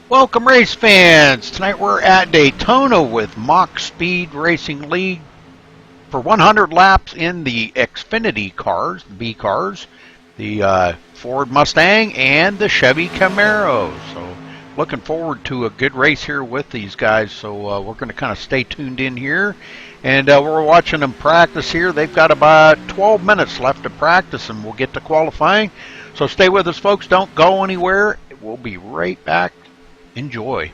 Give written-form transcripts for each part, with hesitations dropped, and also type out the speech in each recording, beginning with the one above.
Welcome, race fans. Tonight we're at Daytona with Mach Speed Racing League for 100 laps in the Xfinity cars, the B cars, the Ford Mustang, and the Chevy Camaro. So looking forward to a good race here with these guys. So we're going to kind of stay tuned in here. And we're watching them practice here. They've got about 12 minutes left to practice, and we'll get to qualifying. So stay with us, folks. Don't go anywhere. We'll be right back. Enjoy.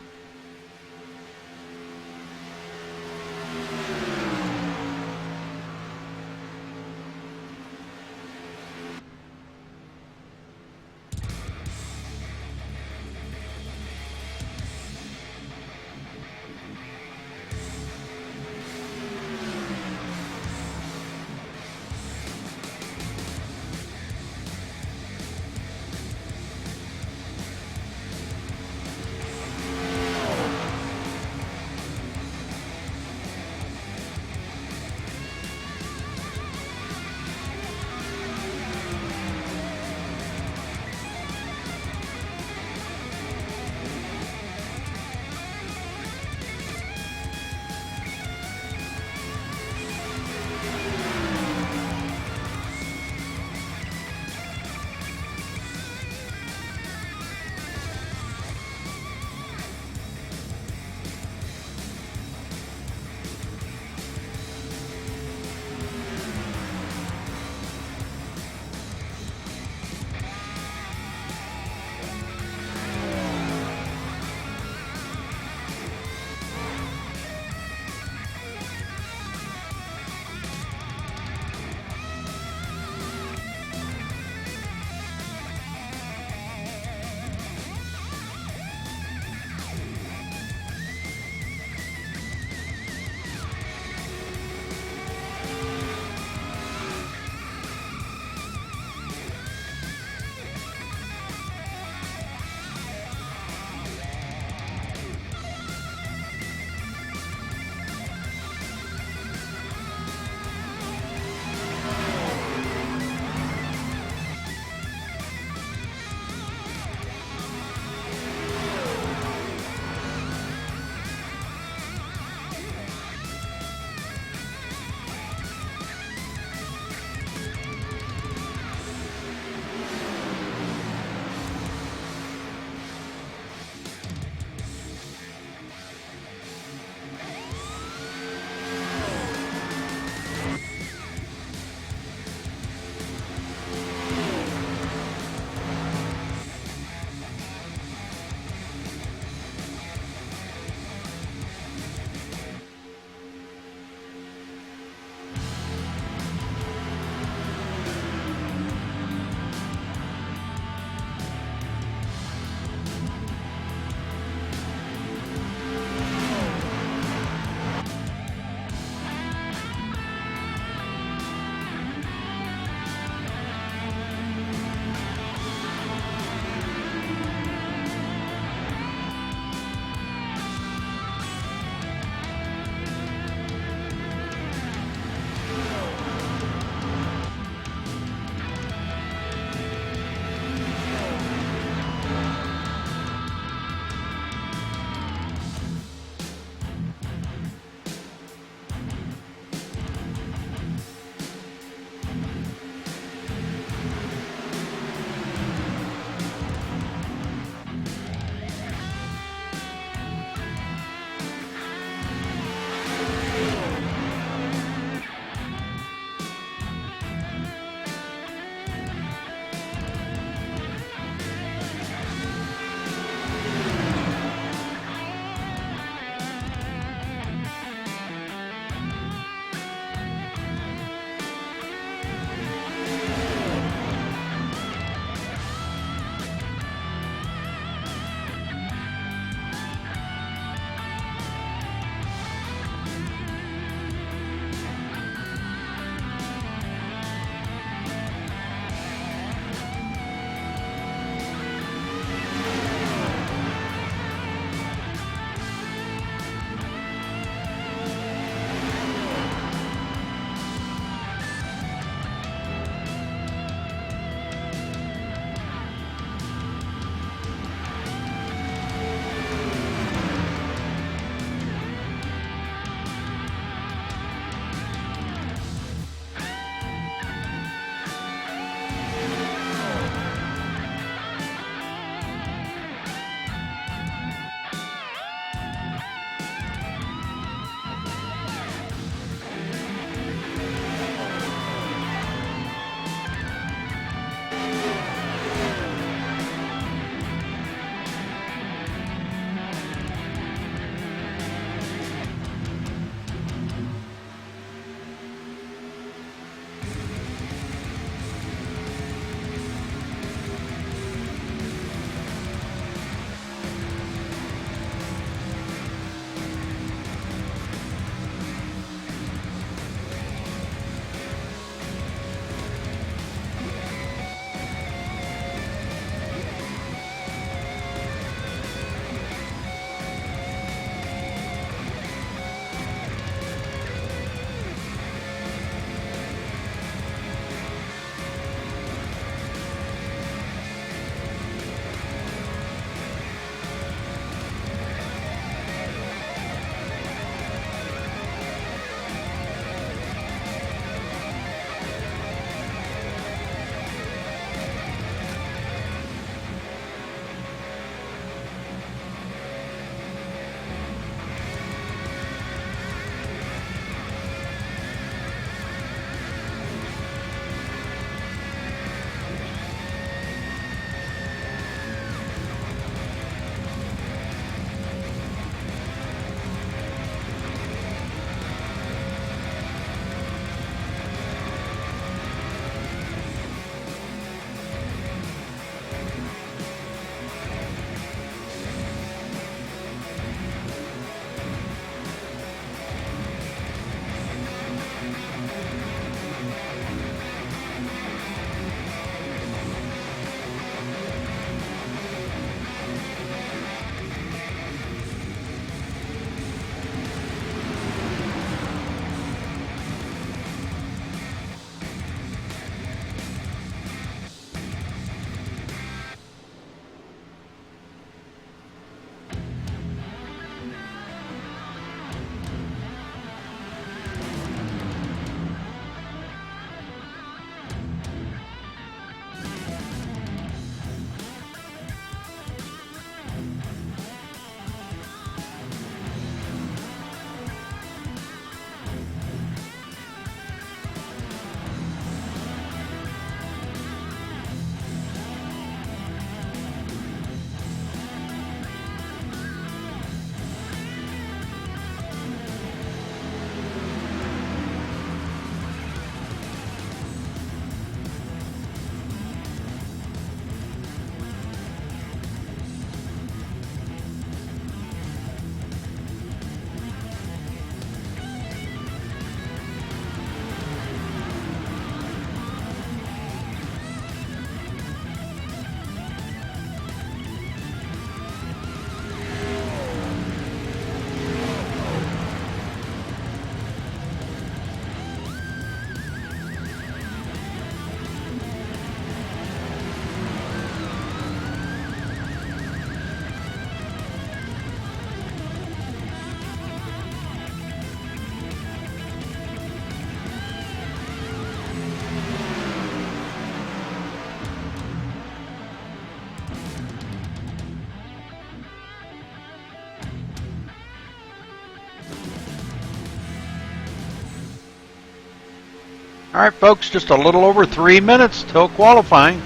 All right, folks, just a little over 3 minutes till qualifying.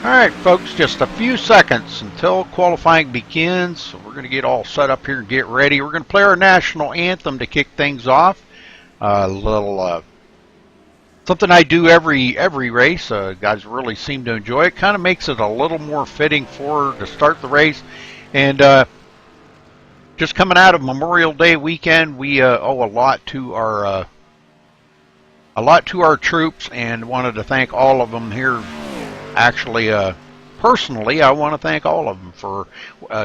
All right, folks, just a few seconds until qualifying begins. So we're going to get all set up here and get ready. We're going to play our national anthem to kick things off. A little something I do every race. Guys really seem to enjoy it. Kind of makes it a little more fitting for to start the race. And just coming out of Memorial Day weekend, we owe a lot to our troops, and wanted to thank all of them here. Actually, personally, I want to thank all of them for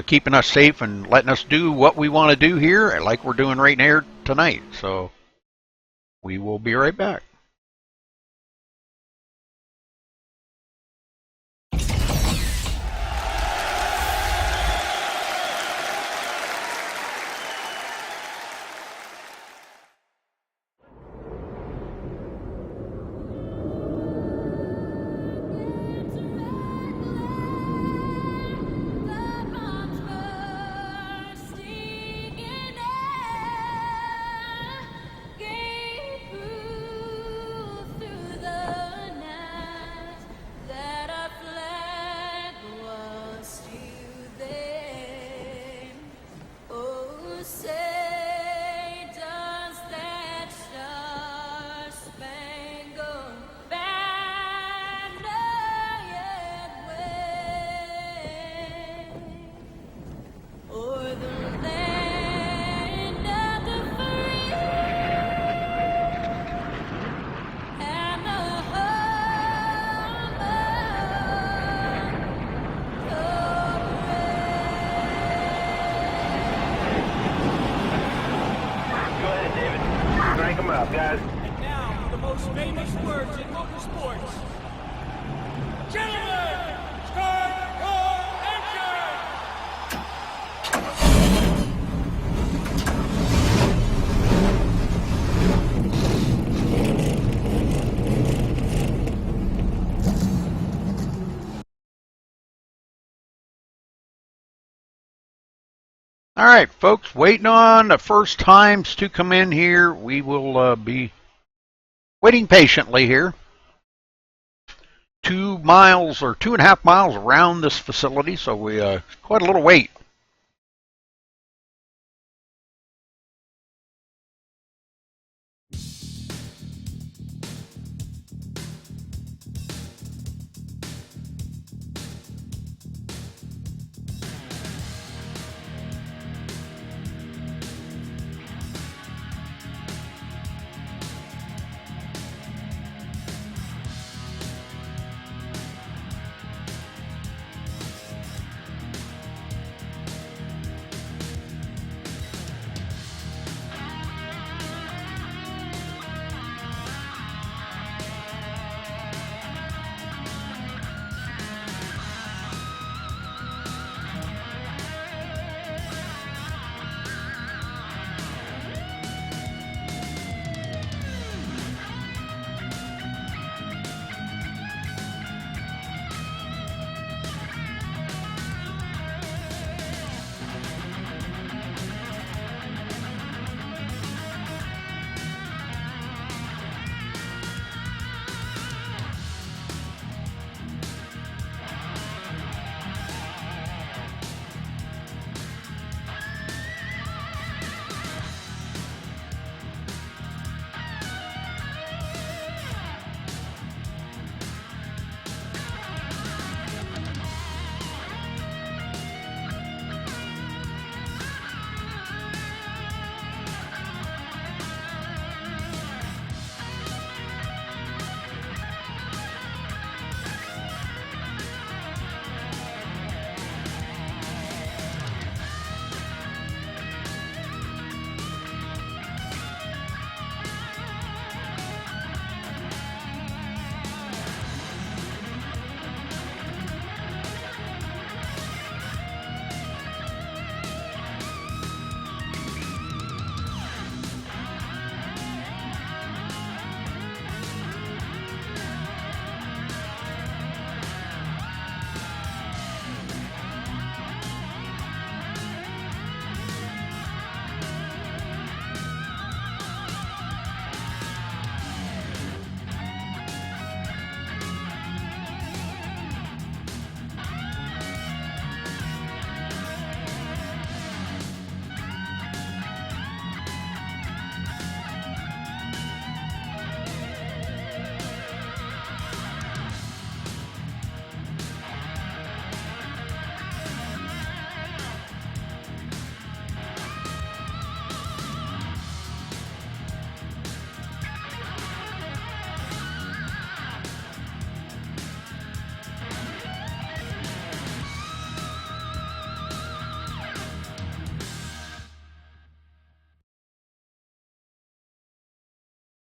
keeping us safe and letting us do what we want to do here, like we're doing right here tonight. So we will be right back. All right, folks, waiting on the first times to come in here. We will be waiting patiently here. 2 miles or 2.5 miles around this facility, so we quite a little wait.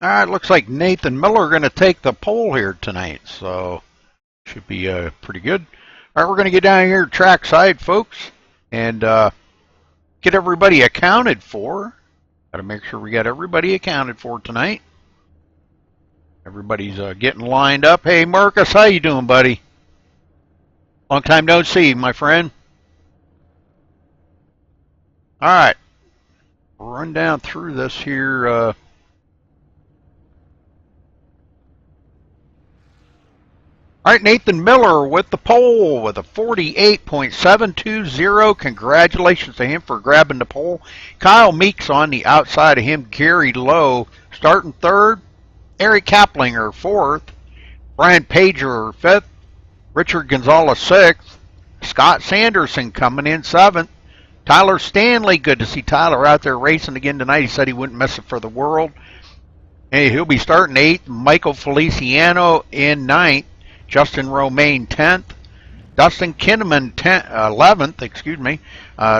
All right, looks like Nathan Miller going to take the pole here tonight, so should be pretty good. All right, we're going to get down here trackside, folks, and get everybody accounted for. Got to make sure we got everybody accounted for tonight. Everybody's getting lined up. Hey, Marcus, how you doing, buddy? Long time no see, my friend. All right, run down through this here. All right, Nathan Miller with the pole with a 48.720. Congratulations to him for grabbing the pole. Kyle Meeks on the outside of him. Gary Lowe starting third. Eric Kaplinger fourth. Brian Pager fifth. Richard Gonzalez sixth. Scott Sanderson coming in seventh. Tyler Stanley, good to see Tyler out there racing again tonight. He said he wouldn't miss it for the world. Hey, he'll be starting eighth. Michael Feliciano in ninth. Justin Romaine 10th, Dustin Kinnaman 11th, excuse me,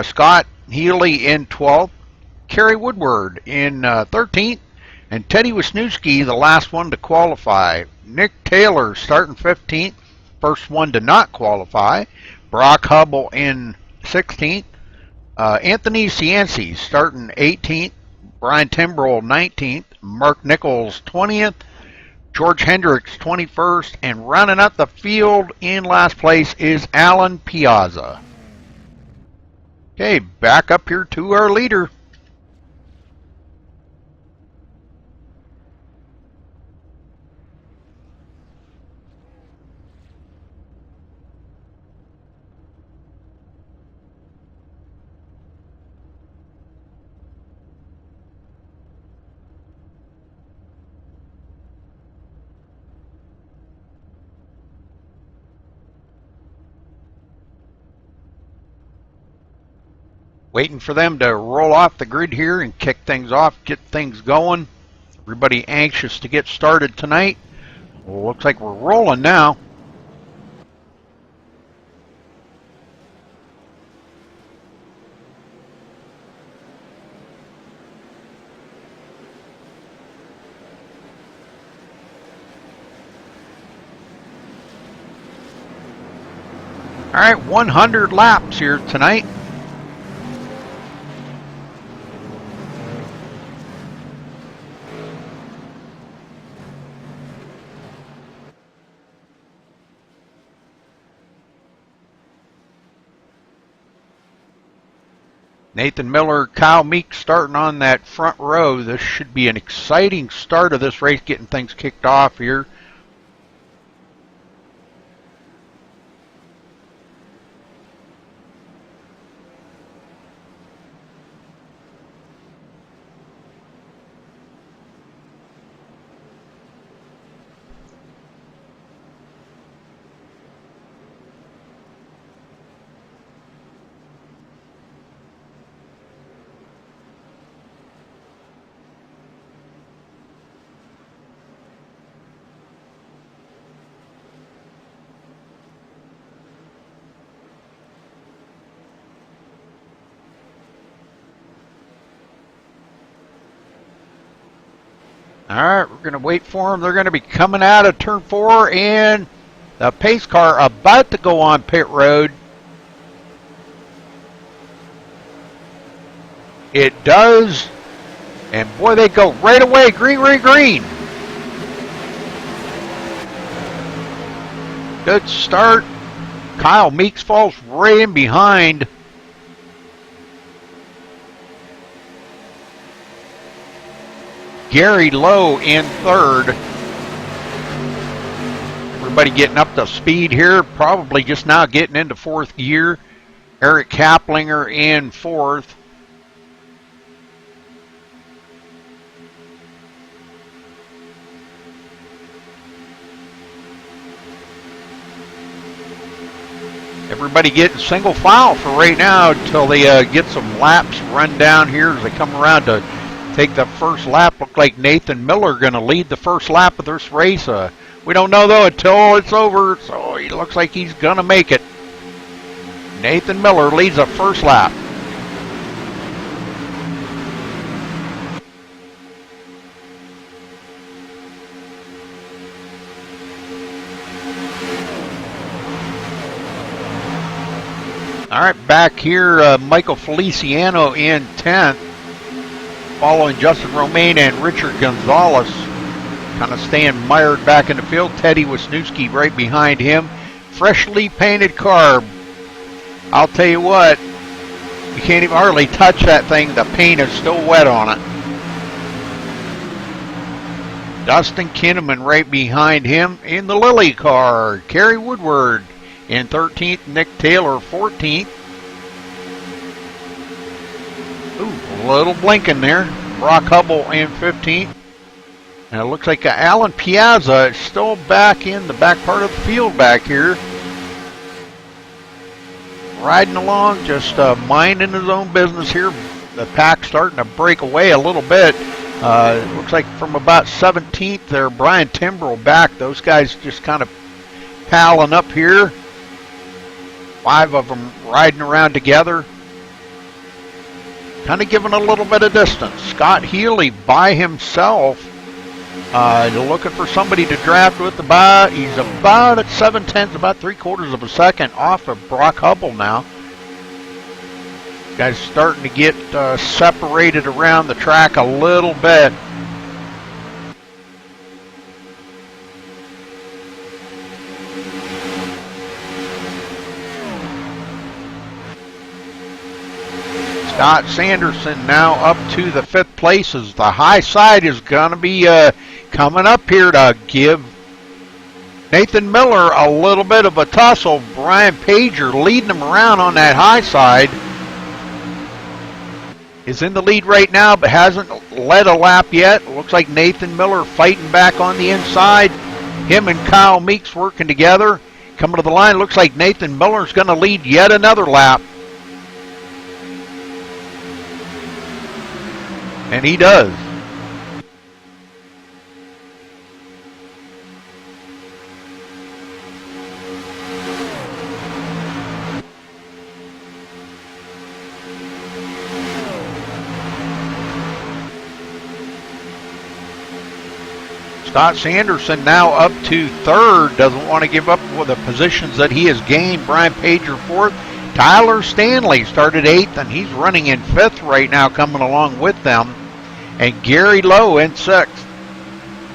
Scott Healy in 12th, Kerry Woodward in 13th, and Teddy Wisniewski, the last one to qualify. Nick Taylor starting 15th, first one to not qualify. Brock Hubble in 16th, Anthony Cianci starting 18th, Brian Timbrell 19th, Mark Nichols 20th, George Hendricks 21st, and rounding up the field in last place is Alan Piazza. Okay, back up here to our leader. Waiting for them to roll off the grid here and kick things off, get things going. Everybody anxious to get started tonight. Well, looks like we're rolling now. All right, 100 laps here tonight. Nathan Miller, Kyle Meeks starting on that front row. This should be an exciting start of this race, getting things kicked off here. All right, we're going to wait for them. They're going to be coming out of turn 4, and the pace car about to go on pit road. It does, and boy, they go right away. Green, green, green. Good start. Kyle Meeks falls right in behind. Gary Lowe in third. Everybody getting up to speed here, probably just now getting into fourth gear. Eric Kaplinger in fourth. Everybody getting single file for right now until they get some laps run down here as they come around to take the first lap. Look like Nathan Miller going to lead the first lap of this race. We don't know though until it's over, so he looks like he's going to make it. Nathan Miller leads the first lap. All right, back here, Michael Feliciano in 10th, following Justin Romaine and Richard Gonzalez, kind of staying mired back in the field. Teddy Wisniewski right behind him. Freshly painted car. I'll tell you what, you can't even hardly touch that thing. The paint is still wet on it. Dustin Kinnaman right behind him in the Lily car. Kerry Woodward in 13th, Nick Taylor 14th. Ooh, a little blinking there. Brock Hubble in 15th. And it looks like Alan Piazza is still back in the back part of the field back here. Riding along, just minding his own business here. The pack starting to break away a little bit. It looks like from about 17th there, Brian Timbrell back. Those guys just kind of palling up here. 5 of them riding around together. Kind of giving a little bit of distance. Scott Healy by himself. Looking for somebody to draft with. He's about at 7/10, about 3/4 of a second off of Brock Hubble now. Guys starting to get separated around the track a little bit. Scott Sanderson now up to the 5th place as the high side is going to be coming up here to give Nathan Miller a little bit of a tussle. Brian Pager leading him around on that high side. Is in the lead right now, but hasn't led a lap yet. Looks like Nathan Miller fighting back on the inside. Him and Kyle Meeks working together. Coming to the line, looks like Nathan Miller's going to lead yet another lap. And he does. Scott Sanderson now up to 3rd. Doesn't want to give up with the positions that he has gained. Brian Pager 4th. Tyler Stanley started 8th, and he's running in 5th right now, coming along with them. And Gary Lowe in 6th.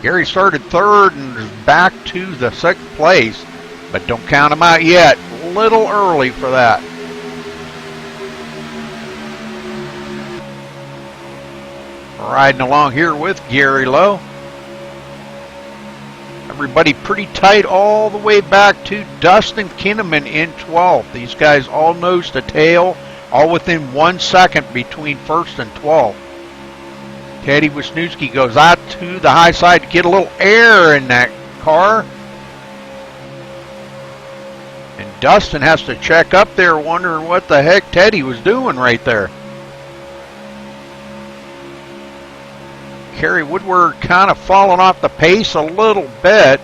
Gary started 3rd and is back to the 6th place, but don't count him out yet. A little early for that. Riding along here with Gary Lowe. Everybody pretty tight all the way back to Dustin Kinnaman in 12th. These guys all nose to tail, all within 1 second between 1st and 12th. Teddy Wisniewski goes out to the high side to get a little air in that car. And Dustin has to check up there, wondering what the heck Teddy was doing right there. Kerry Woodward kind of falling off the pace a little bit.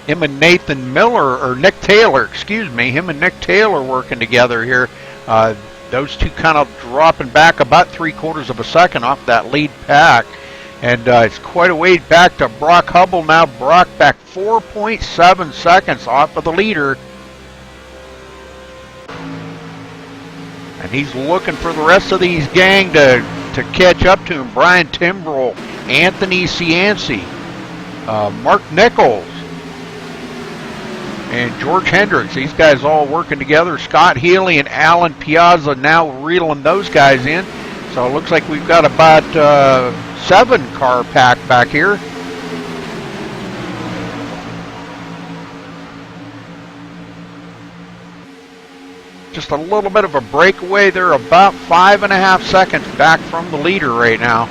Him and Nathan Miller, or Nick Taylor, excuse me, him and Nick Taylor working together here. Those two kind of dropping back about 3/4 of a second off that lead pack. And it's quite a way back to Brock Hubble now. Brock back 4.7 seconds off of the leader. And he's looking for the rest of these gang to catch up to him. Brian Timbrell, Anthony Cianci, Mark Nichols, and George Hendricks. These guys all working together. Scott Healy and Alan Piazza now reeling those guys in. So it looks like we've got about 7 car pack back here. Just a little bit of a breakaway. They're about 5.5 seconds back from the leader right now.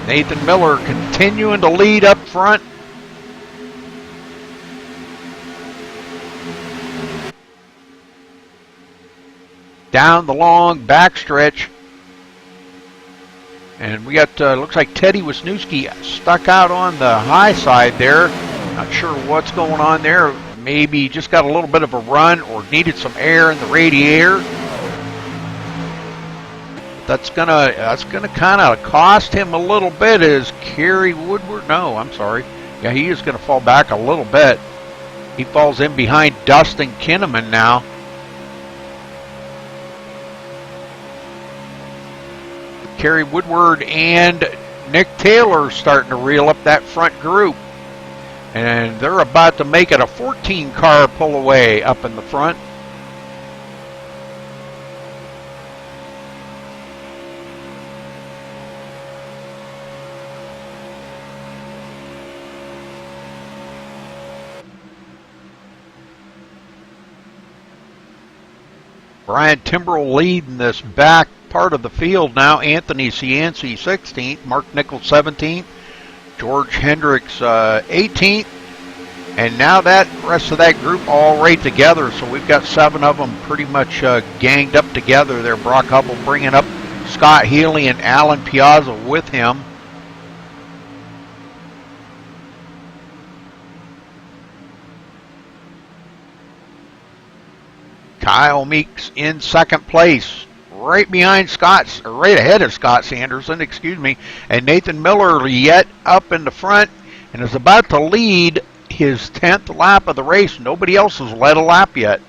Nathan Miller continuing to lead up front. Down the long backstretch. And we got, looks like Teddy Wisniewski stuck out on the high side there. Not sure what's going on there. Maybe just got a little bit of a run or needed some air in the radiator. That's gonna kind of cost him a little bit as Kerry Woodward. No, I'm sorry. Yeah, he is going to fall back a little bit. He falls in behind Dustin Kinnaman now. Kerry Woodward and Nick Taylor starting to reel up that front group. And they're about to make it a 14-car pull away up in the front. Brian Timbrell leading this back part of the field now. Anthony Cianci 16th, Mark Nichols 17th, George Hendricks 18th, and now that rest of that group all right together. So we've got 7 of them pretty much ganged up together there. Brock Hubble bringing up Scott Healy and Alan Piazza with him. Kyle Meeks in second place, right behind right ahead of Scott Sanderson, excuse me, and Nathan Miller yet up in the front and is about to lead his 10th lap of the race. Nobody else has led a lap yet.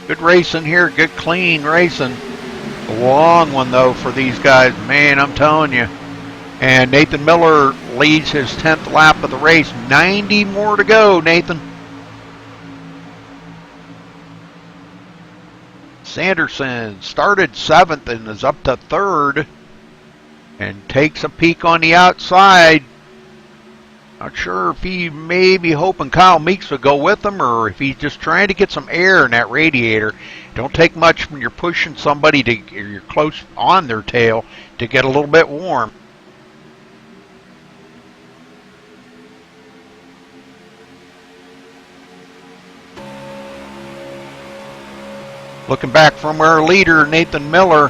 Good racing here, good clean racing. A long one though for these guys, man, I'm telling you. And Nathan Miller leads his 10th lap of the race. 90 more to go, Nathan. Sanderson started 7th and is up to 3rd and takes a peek on the outside. Not sure if he may be hoping Kyle Meeks would go with him or if he's just trying to get some air in that radiator. Don't take much when you're pushing somebody to, you're close on their tail to get a little bit warm. Looking back from our leader, Nathan Miller.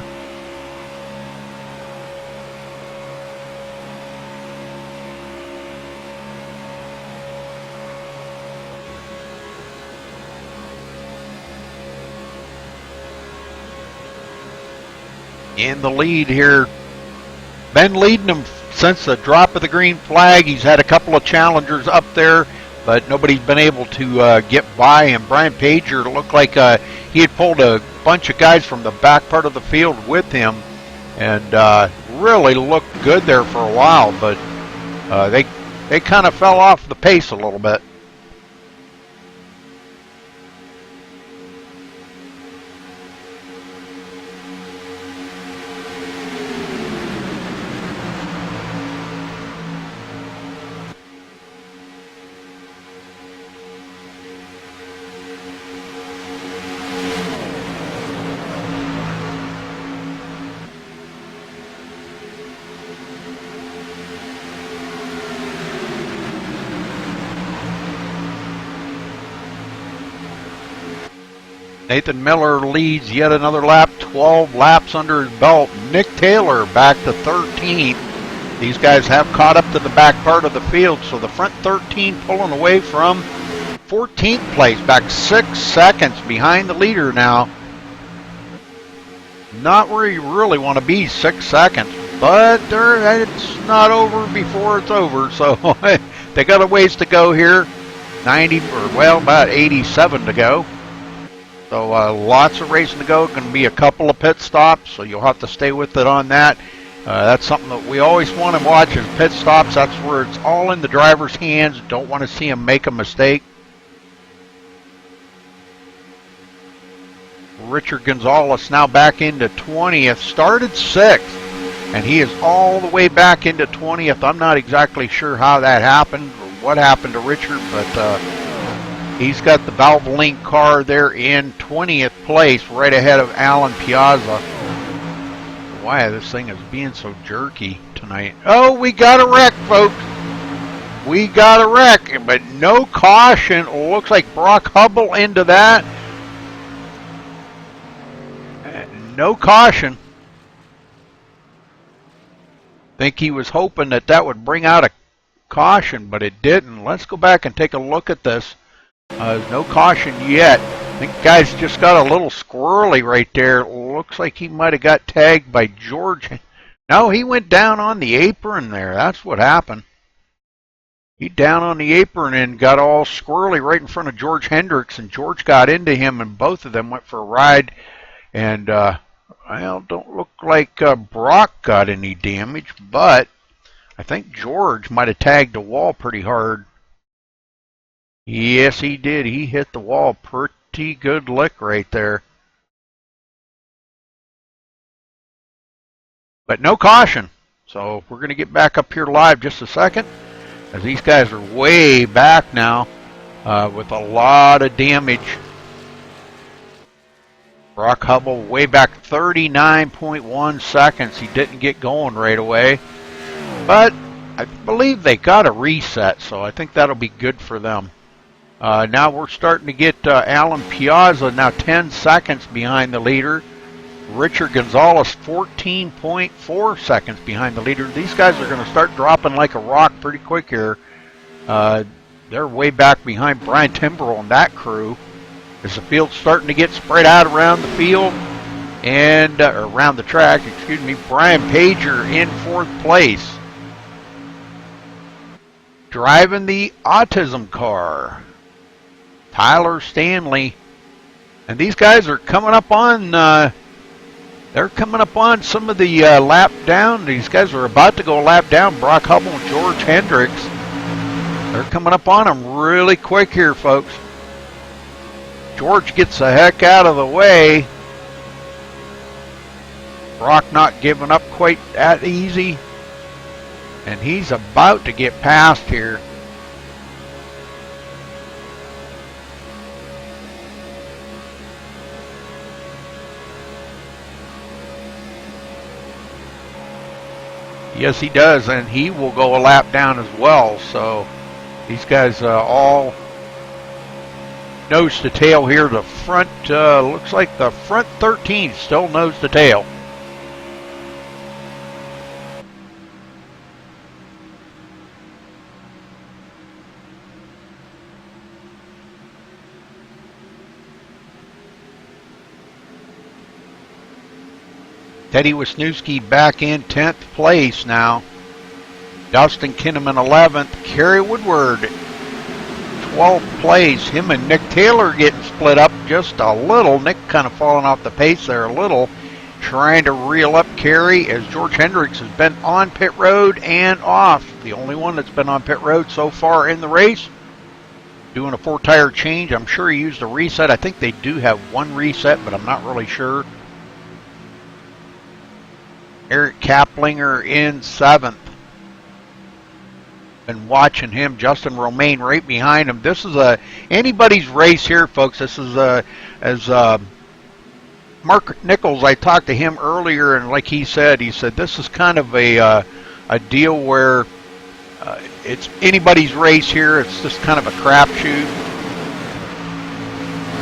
In the lead here. Been leading him since the drop of the green flag. He's had a couple of challengers up there, but nobody's been able to get by him. Brian Pager looked like he had pulled a bunch of guys from the back part of the field with him and really looked good there for a while, but they kind of fell off the pace a little bit. Nathan Miller leads yet another lap, 12 laps under his belt. Nick Taylor back to 13th. These guys have caught up to the back part of the field, so the front 13 pulling away from 14th place, back 6 seconds behind the leader now. Not where you really want to be, 6 seconds, but it's not over before it's over, so they got a ways to go here. 90, or well, about 87 to go. So lots of racing to go. Going to be a couple of pit stops, so you'll have to stay with it on that. That's something that we always want to watch is pit stops. That's where it's all in the driver's hands. Don't want to see him make a mistake. Richard Gonzalez now back into 20th. Started 6th, and he is all the way back into 20th. I'm not exactly sure how that happened or what happened to Richard, but he's got the Valvoline car there in 20th place, right ahead of Alan Piazza. Why this thing is being so jerky tonight. Oh, we got a wreck, folks. We got a wreck, but no caution. Looks like Brock Hubble into that. No caution. Think he was hoping that that would bring out a caution, but it didn't. Let's go back and take a look at this. There's no caution yet. I think guys just got a little squirrely right there. Looks like he might have got tagged by George. No, he went down on the apron there. That's what happened. He down on the apron and got all squirrely right in front of George Hendricks, and George got into him, and both of them went for a ride. And well, don't look like Brock got any damage, but I think George might have tagged the wall pretty hard. Yes, he did. He hit the wall pretty good lick right there. But no caution. So we're going to get back up here live just a second, as these guys are way back now with a lot of damage. Brock Hubble way back 39.1 seconds. He didn't get going right away. But I believe they got a reset, so I think that'll be good for them. Now we're starting to get Alan Piazza now 10 seconds behind the leader. Richard Gonzalez 14.4 seconds behind the leader. These guys are going to start dropping like a rock pretty quick here. They're way back behind Brian Timbrell and that crew. As the field's starting to get spread out around the field and around the track, excuse me, Brian Pager in 4th place. Driving the autism car, Tyler Stanley. And these guys are coming up on, they're coming up on some of the lap down. These guys are about to go lap down. Brock Hubble and George Hendricks. They're coming up on them really quick here, folks. George gets the heck out of the way. Brock not giving up quite that easy. And he's about to get past here. Yes, he does, and he will go a lap down as well. So these guys all nose to tail here. The front, looks like the front 13 still nose to tail. Teddy Wisniewski back in 10th place now. Dustin Kinnaman 11th. Kerry Woodward 12th place. Him and Nick Taylor getting split up just a little. Nick kind of falling off the pace there a little. Trying to reel up Kerry as George Hendricks has been on pit road and off. The only one that's been on pit road so far in the race. Doing a 4-tire change. I'm sure he used a reset. I think they do have one reset, but I'm not really sure. Eric Kaplinger in 7th. Been watching him. Justin Romaine right behind him. This is anybody's race here, folks. This is as Mark Nichols. I talked to him earlier, and like he said this is kind of a deal where it's anybody's race here. It's just kind of a crapshoot.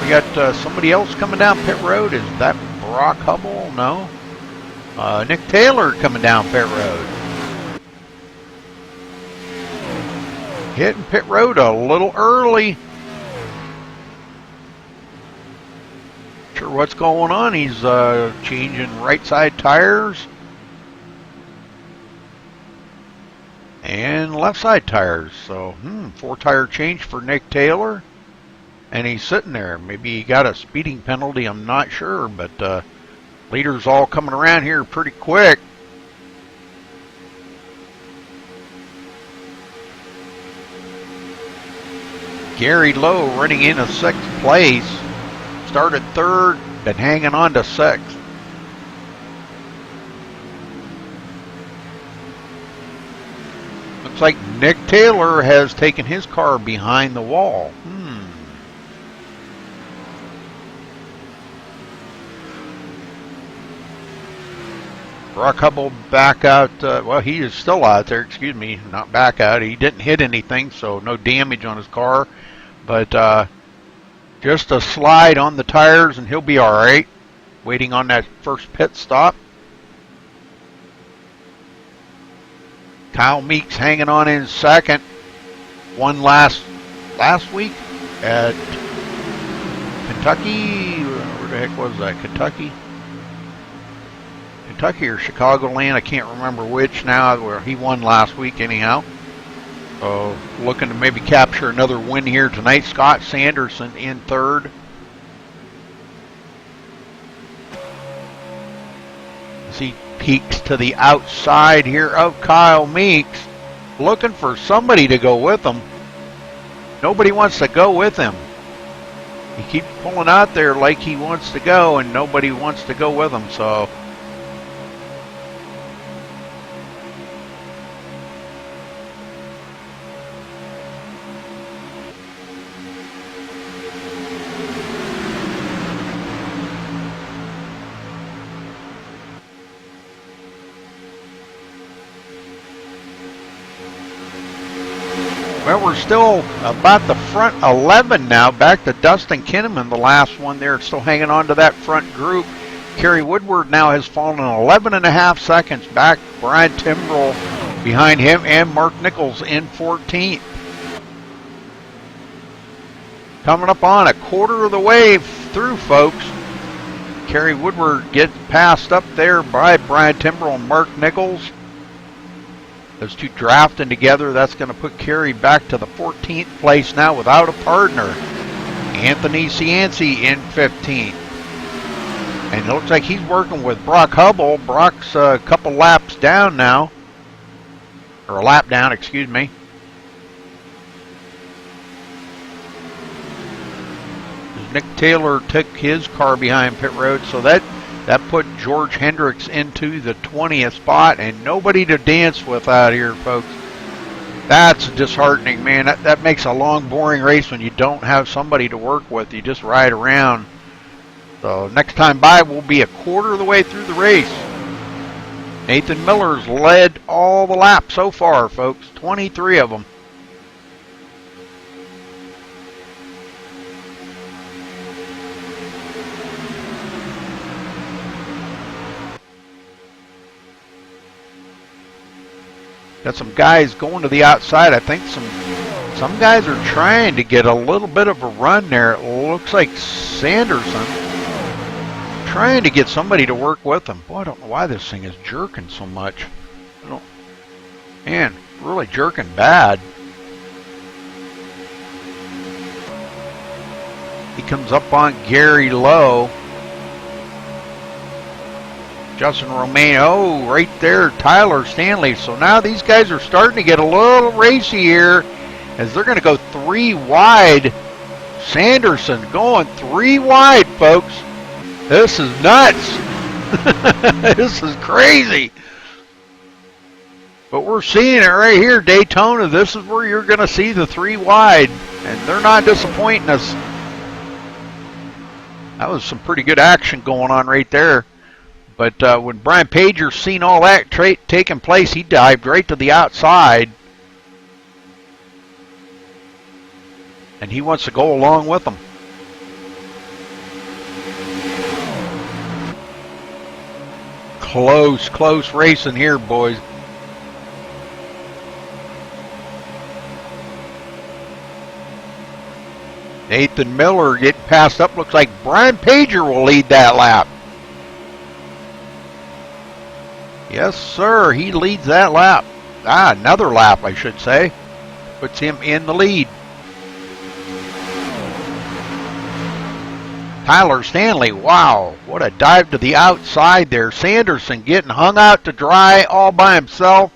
We got somebody else coming down pit road. Is that Brock Hubble? No. Nick Taylor coming down pit road. Hitting pit road a little early. Sure what's going on. He's changing right side tires and left side tires. So 4-tire change for Nick Taylor. And he's sitting there. Maybe he got a speeding penalty. I'm not sure, but leaders all coming around here pretty quick. Gary Lowe running in a 6th place. Started 3rd, been hanging on to 6th. Looks like Nick Taylor has taken his car behind the wall. Brock Hubble back out. Well, he is still out there. Excuse me, not back out. He didn't hit anything, so no damage on his car. But just a slide on the tires, and he'll be all right. Waiting on that first pit stop. Kyle Meeks hanging on in 2nd. Won last week at Kentucky. Where the heck was that? Kentucky or Chicagoland, I can't remember which now, where he won last week anyhow. So looking to maybe capture another win here tonight. Scott Sanderson in 3rd. As he peeks to the outside here of Kyle Meeks, looking for somebody to go with him. Nobody wants to go with him. He keeps pulling out there like he wants to go, and nobody wants to go with him, so well, we're still about the front 11 now. Back to Dustin Kinnaman, the last one there, still hanging on to that front group. Kerry Woodward now has fallen 11.5 seconds back. Brian Timbrell behind him, and Mark Nichols in 14th. Coming up on a quarter of the way through, folks. Kerry Woodward gets passed up there by Brian Timbrell and Mark Nichols. Those two drafting together, that's going to put Kerry back to the 14th place now without a partner. Anthony Cianci in 15th. And it looks like he's working with Brock Hubble. Brock's a couple laps down now. Or a lap down, excuse me. Nick Taylor took his car behind pit road, so that put George Hendricks into the 20th spot, and nobody to dance with out here, folks. That's disheartening, man. That makes a long, boring race when you don't have somebody to work with. You just ride around. So next time by, we'll be a quarter of the way through the race. Nathan Miller's led all the laps so far, folks. 23 of them. Got some guys going to the outside. I think some guys are trying to get a little bit of a run there. It looks like Sanderson trying to get somebody to work with him. Boy, I don't know why this thing is jerking so much. Man, really jerking bad. He comes up on Gary Lowe. Justin Romano, right there, Tyler Stanley. So now these guys are starting to get a little racy here as they're going to go 3 wide. Sanderson going 3 wide, folks. This is nuts. This is crazy. But we're seeing it right here, Daytona. This is where you're going to see the 3 wide, and they're not disappointing us. That was some pretty good action going on right there. But when Brian Pager seen all that taking place, he dived right to the outside. And he wants to go along with them. Close racing here, boys. Nathan Miller getting passed up. Looks like Brian Pager will lead that lap. Yes, sir. He leads that lap. Another lap, I should say. Puts him in the lead. Tyler Stanley, wow. What a dive to the outside there. Sanderson getting hung out to dry all by himself.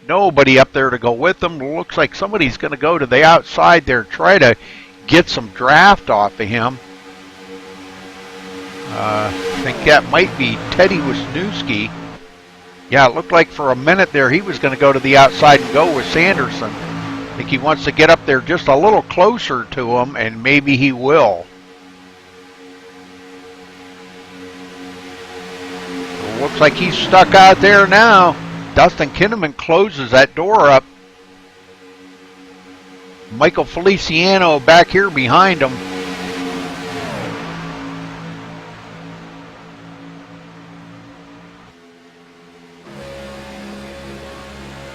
Nobody up there to go with him. Looks like somebody's going to go to the outside there, try to get some draft off of him. I think that might be Teddy Wisniewski. Yeah, it looked like for a minute there he was going to go to the outside and go with Sanderson. I think he wants to get up there just a little closer to him, and maybe he will. It looks like he's stuck out there now. Dustin Kinnaman closes that door up. Michael Feliciano back here behind him.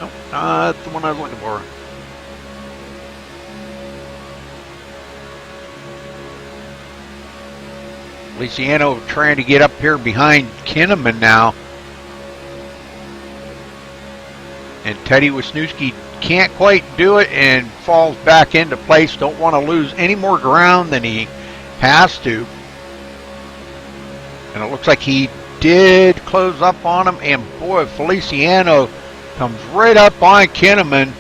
Nope, not the one I was looking for. Feliciano trying to get up here behind Kinnaman now. And Teddy Wisniewski can't quite do it and falls back into place. Don't want to lose any more ground than he has to. And it looks like he did close up on him. And boy, Feliciano comes right up on Kinnaman.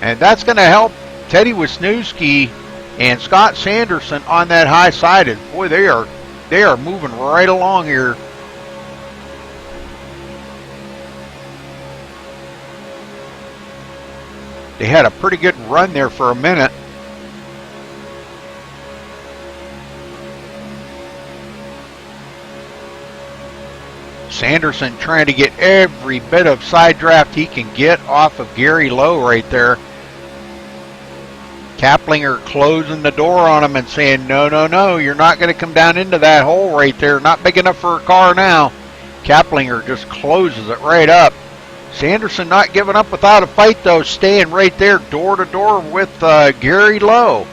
And that's going to help Teddy Wisniewski and Scott Sanderson on that high side. And boy, they are moving right along here. They had a pretty good run there for a minute. Sanderson trying to get every bit of side draft he can get off of Gary Lowe right there. Kaplinger closing the door on him and saying, no, no, no, you're not going to come down into that hole right there. Not big enough for a car now. Kaplinger just closes it right up. Sanderson not giving up without a fight, though, staying right there door to door with Gary Lowe.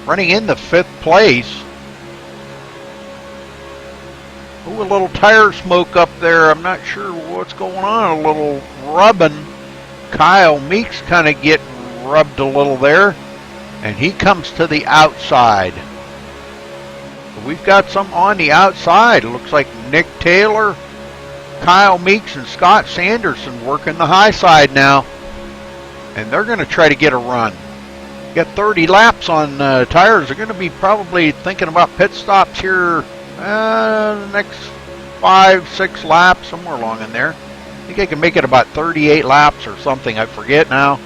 Running in the 5th place. Ooh, a little tire smoke up there. I'm not sure what's going on. A little rubbing. Kyle Meeks kind of getting rubbed a little there. and he comes to the outside. We've got some on the outside. It looks like Nick Taylor, Kyle Meeks, and Scott Sanderson working the high side now. And they're going to try to get a run. Got 30 laps on tires. They're going to be probably thinking about pit stops here the next 5-6 laps, somewhere along in there. I think I can make it about 38 laps or something. I forget now.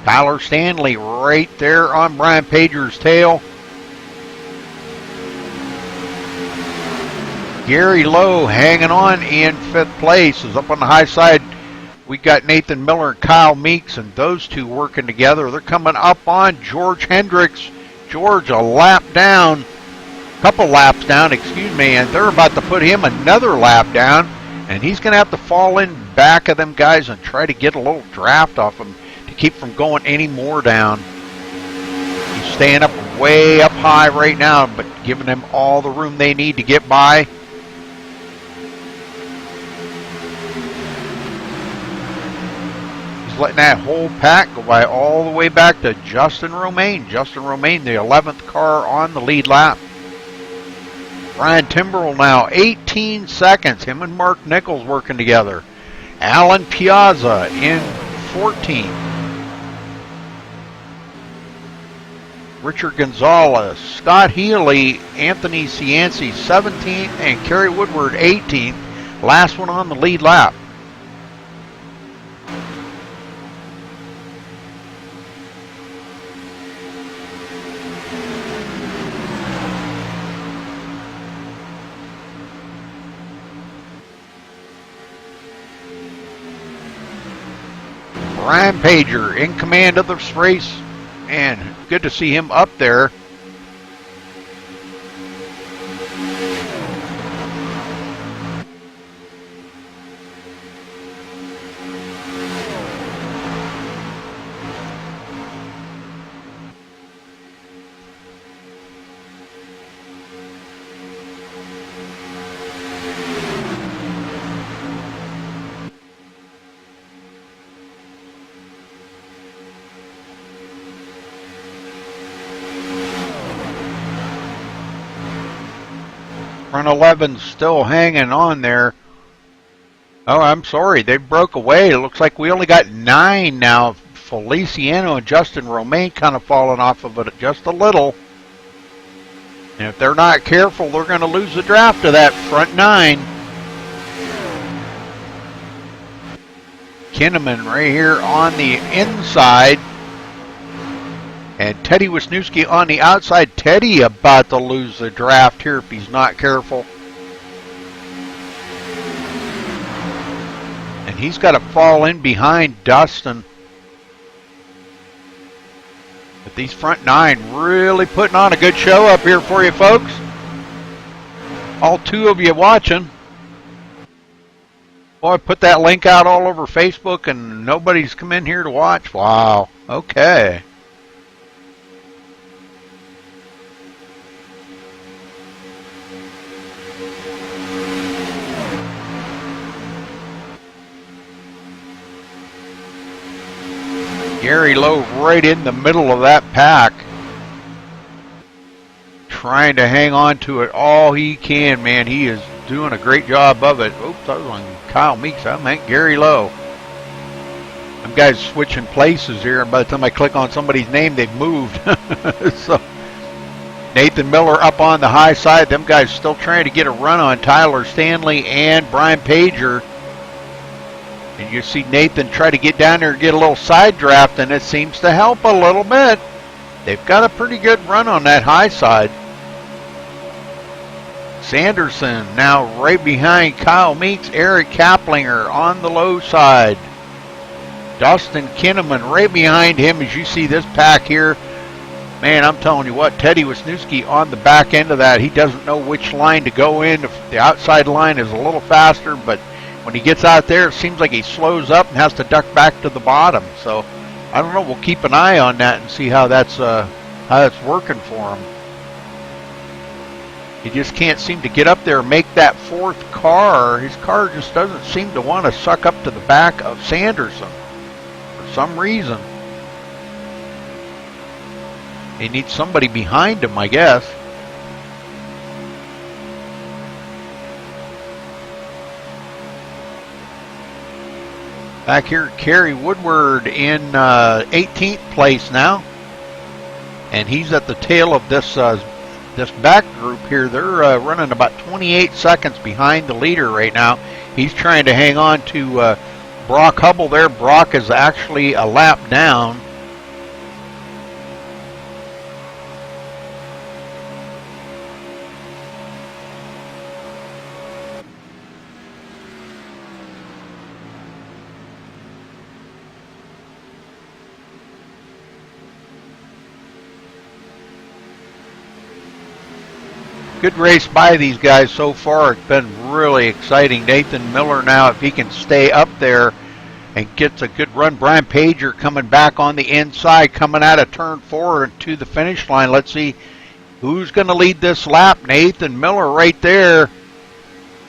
Tyler Stanley right there on Brian Pager's tail. Gary Lowe hanging on in 5th place. Is up on the high side. We got Nathan Miller and Kyle Meeks, and those two working together. They're coming up on George Hendricks. George a lap down, couple laps down, excuse me, and they're about to put him another lap down, and he's going to have to fall in back of them guys and try to get a little draft off him to keep from going any more down. He's staying up way up high right now, but giving them all the room they need to get by. He's letting that whole pack go by all the way back to Justin Romaine. Justin Romaine, the 11th car on the lead lap. Brian Timbrell now 18 seconds. Him and Mark Nichols working together. Alan Piazza in 14th. Richard Gonzalez, Scott Healy, Anthony Cianci 17th, and Kerry Woodward 18th. Last one on the lead lap. Brian Pager in command of this race, and good to see him up there. Front 11's still hanging on there. Oh, I'm sorry. They broke away. It looks like we only got 9 now. Feliciano and Justin Romaine kind of falling off of it just a little. And if they're not careful, they're going to lose the draft of that front 9. Kinnaman right here on the inside. And Teddy Wisniewski on the outside. Teddy about to lose the draft here if he's not careful. And he's got to fall in behind Dustin. But these front 9 really putting on a good show up here for you folks. All 2 of you watching. Boy, I put that link out all over Facebook and nobody's come in here to watch. Wow. Okay. Gary Lowe right in the middle of that pack. Trying to hang on to it all he can, man. He is doing a great job of it. Oops, that was on Kyle Meeks. I meant Gary Lowe. Them guys switching places here, and by the time I click on somebody's name, they've moved. So Nathan Miller up on the high side. Them guys still trying to get a run on Tyler Stanley and Brian Pager. And you see Nathan try to get down there and get a little side draft, and it seems to help a little bit. They've got a pretty good run on that high side. Sanderson now right behind Kyle Meeks. Eric Kaplinger on the low side. Dustin Kinnaman right behind him as you see this pack here. Man, I'm telling you what, Teddy Wisniewski on the back end of that. He doesn't know which line to go in. The outside line is a little faster, but when he gets out there, it seems like he slows up and has to duck back to the bottom. So I don't know. We'll keep an eye on that and see how that's working for him. He just can't seem to get up there and make that fourth car. His car just doesn't seem to want to suck up to the back of Sanderson for some reason. He needs somebody behind him, I guess. Back here, Kerry Woodward in 18th place now. And he's at the tail of this back group here. They're running about 28 seconds behind the leader right now. He's trying to hang on to Brock Hubble there. Brock is actually a lap down. Good race by these guys so far. It's been really exciting. Nathan Miller now, if he can stay up there and gets a good run. Brian Pager coming back on the inside, coming out of turn 4 to the finish line. Let's see who's going to lead this lap. Nathan Miller right there.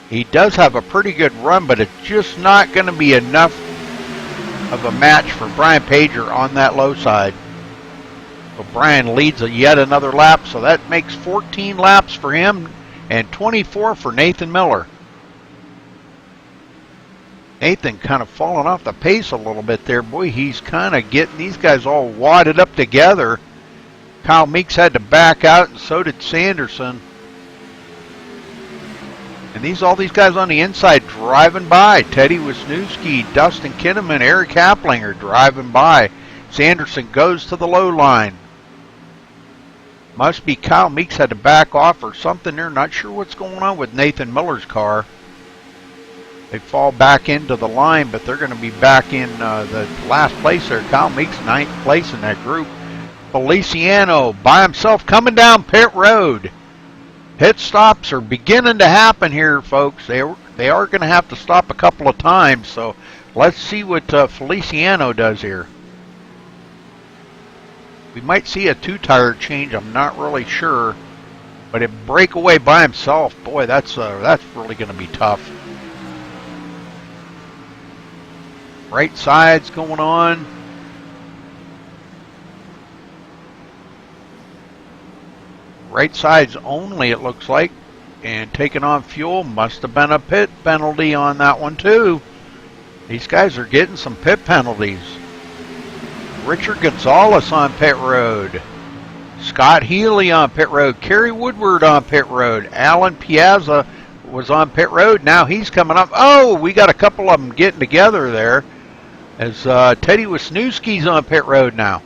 He does have a pretty good run, but it's just not going to be enough of a match for Brian Pager on that low side. So Brian leads yet another lap, so that makes 14 laps for him and 24 for Nathan Miller. Nathan kind of falling off the pace a little bit there. Boy, he's kind of getting these guys all wadded up together. Kyle Meeks had to back out, and so did Sanderson. And all these guys on the inside driving by. Teddy Wisniewski, Dustin Kinnaman, Eric Haplinger driving by. Sanderson goes to the low line. Must be Kyle Meeks had to back off or something there. Not sure what's going on with Nathan Miller's car. They fall back into the line, but they're going to be back in the last place there. Kyle Meeks, 9th place in that group. Feliciano by himself coming down pit road. Pit stops are beginning to happen here, folks. They are going to have to stop a couple of times, so let's see what Feliciano does here. We might see a 2-tire change. I'm not really sure, but a breakaway by himself, boy, that's really going to be tough. Right side's going on. Right side's only, it looks like, and taking on fuel. Must have been a pit penalty on that one too. These guys are getting some pit penalties. Richard Gonzalez on pit road. Scott Healy on pit road. Kerry Woodward on pit road. Alan Piazza was on pit road. Now he's coming up. Oh, we got a couple of them getting together there. As Teddy Wisniewski's on pit road now.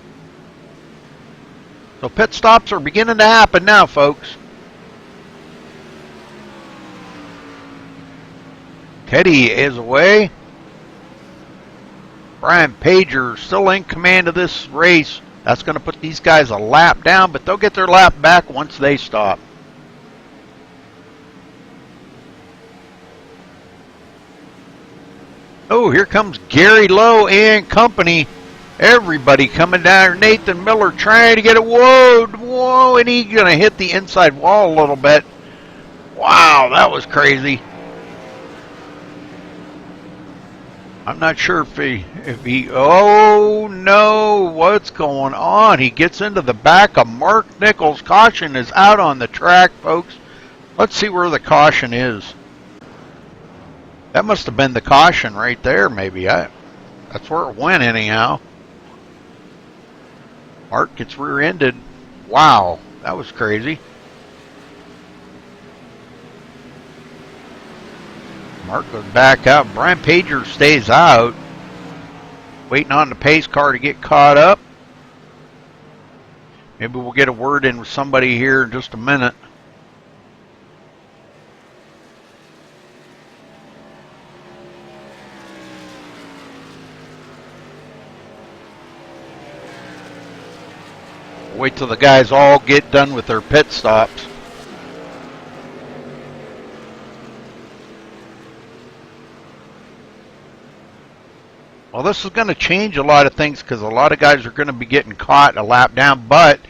So pit stops are beginning to happen now, folks. Teddy is away. Brian Pager still in command of this race. That's going to put these guys a lap down, but they'll get their lap back once they stop. Oh, here comes Gary Lowe and company. Everybody coming down. Nathan Miller trying to get it. Whoa, and he's going to hit the inside wall a little bit. Wow, that was crazy. I'm not sure if he, oh no, what's going on? He gets into the back of Mark Nichols. Caution is out on the track, folks. Let's see where the caution is. That must have been the caution right there, maybe. That's where it went anyhow. Mark gets rear-ended. Wow, that was crazy. Mark goes back out. Brian Pager stays out. Waiting on the pace car to get caught up. Maybe we'll get a word in with somebody here in just a minute. Wait till the guys all get done with their pit stops. Well, this is going to change a lot of things because a lot of guys are going to be getting caught a lap down. But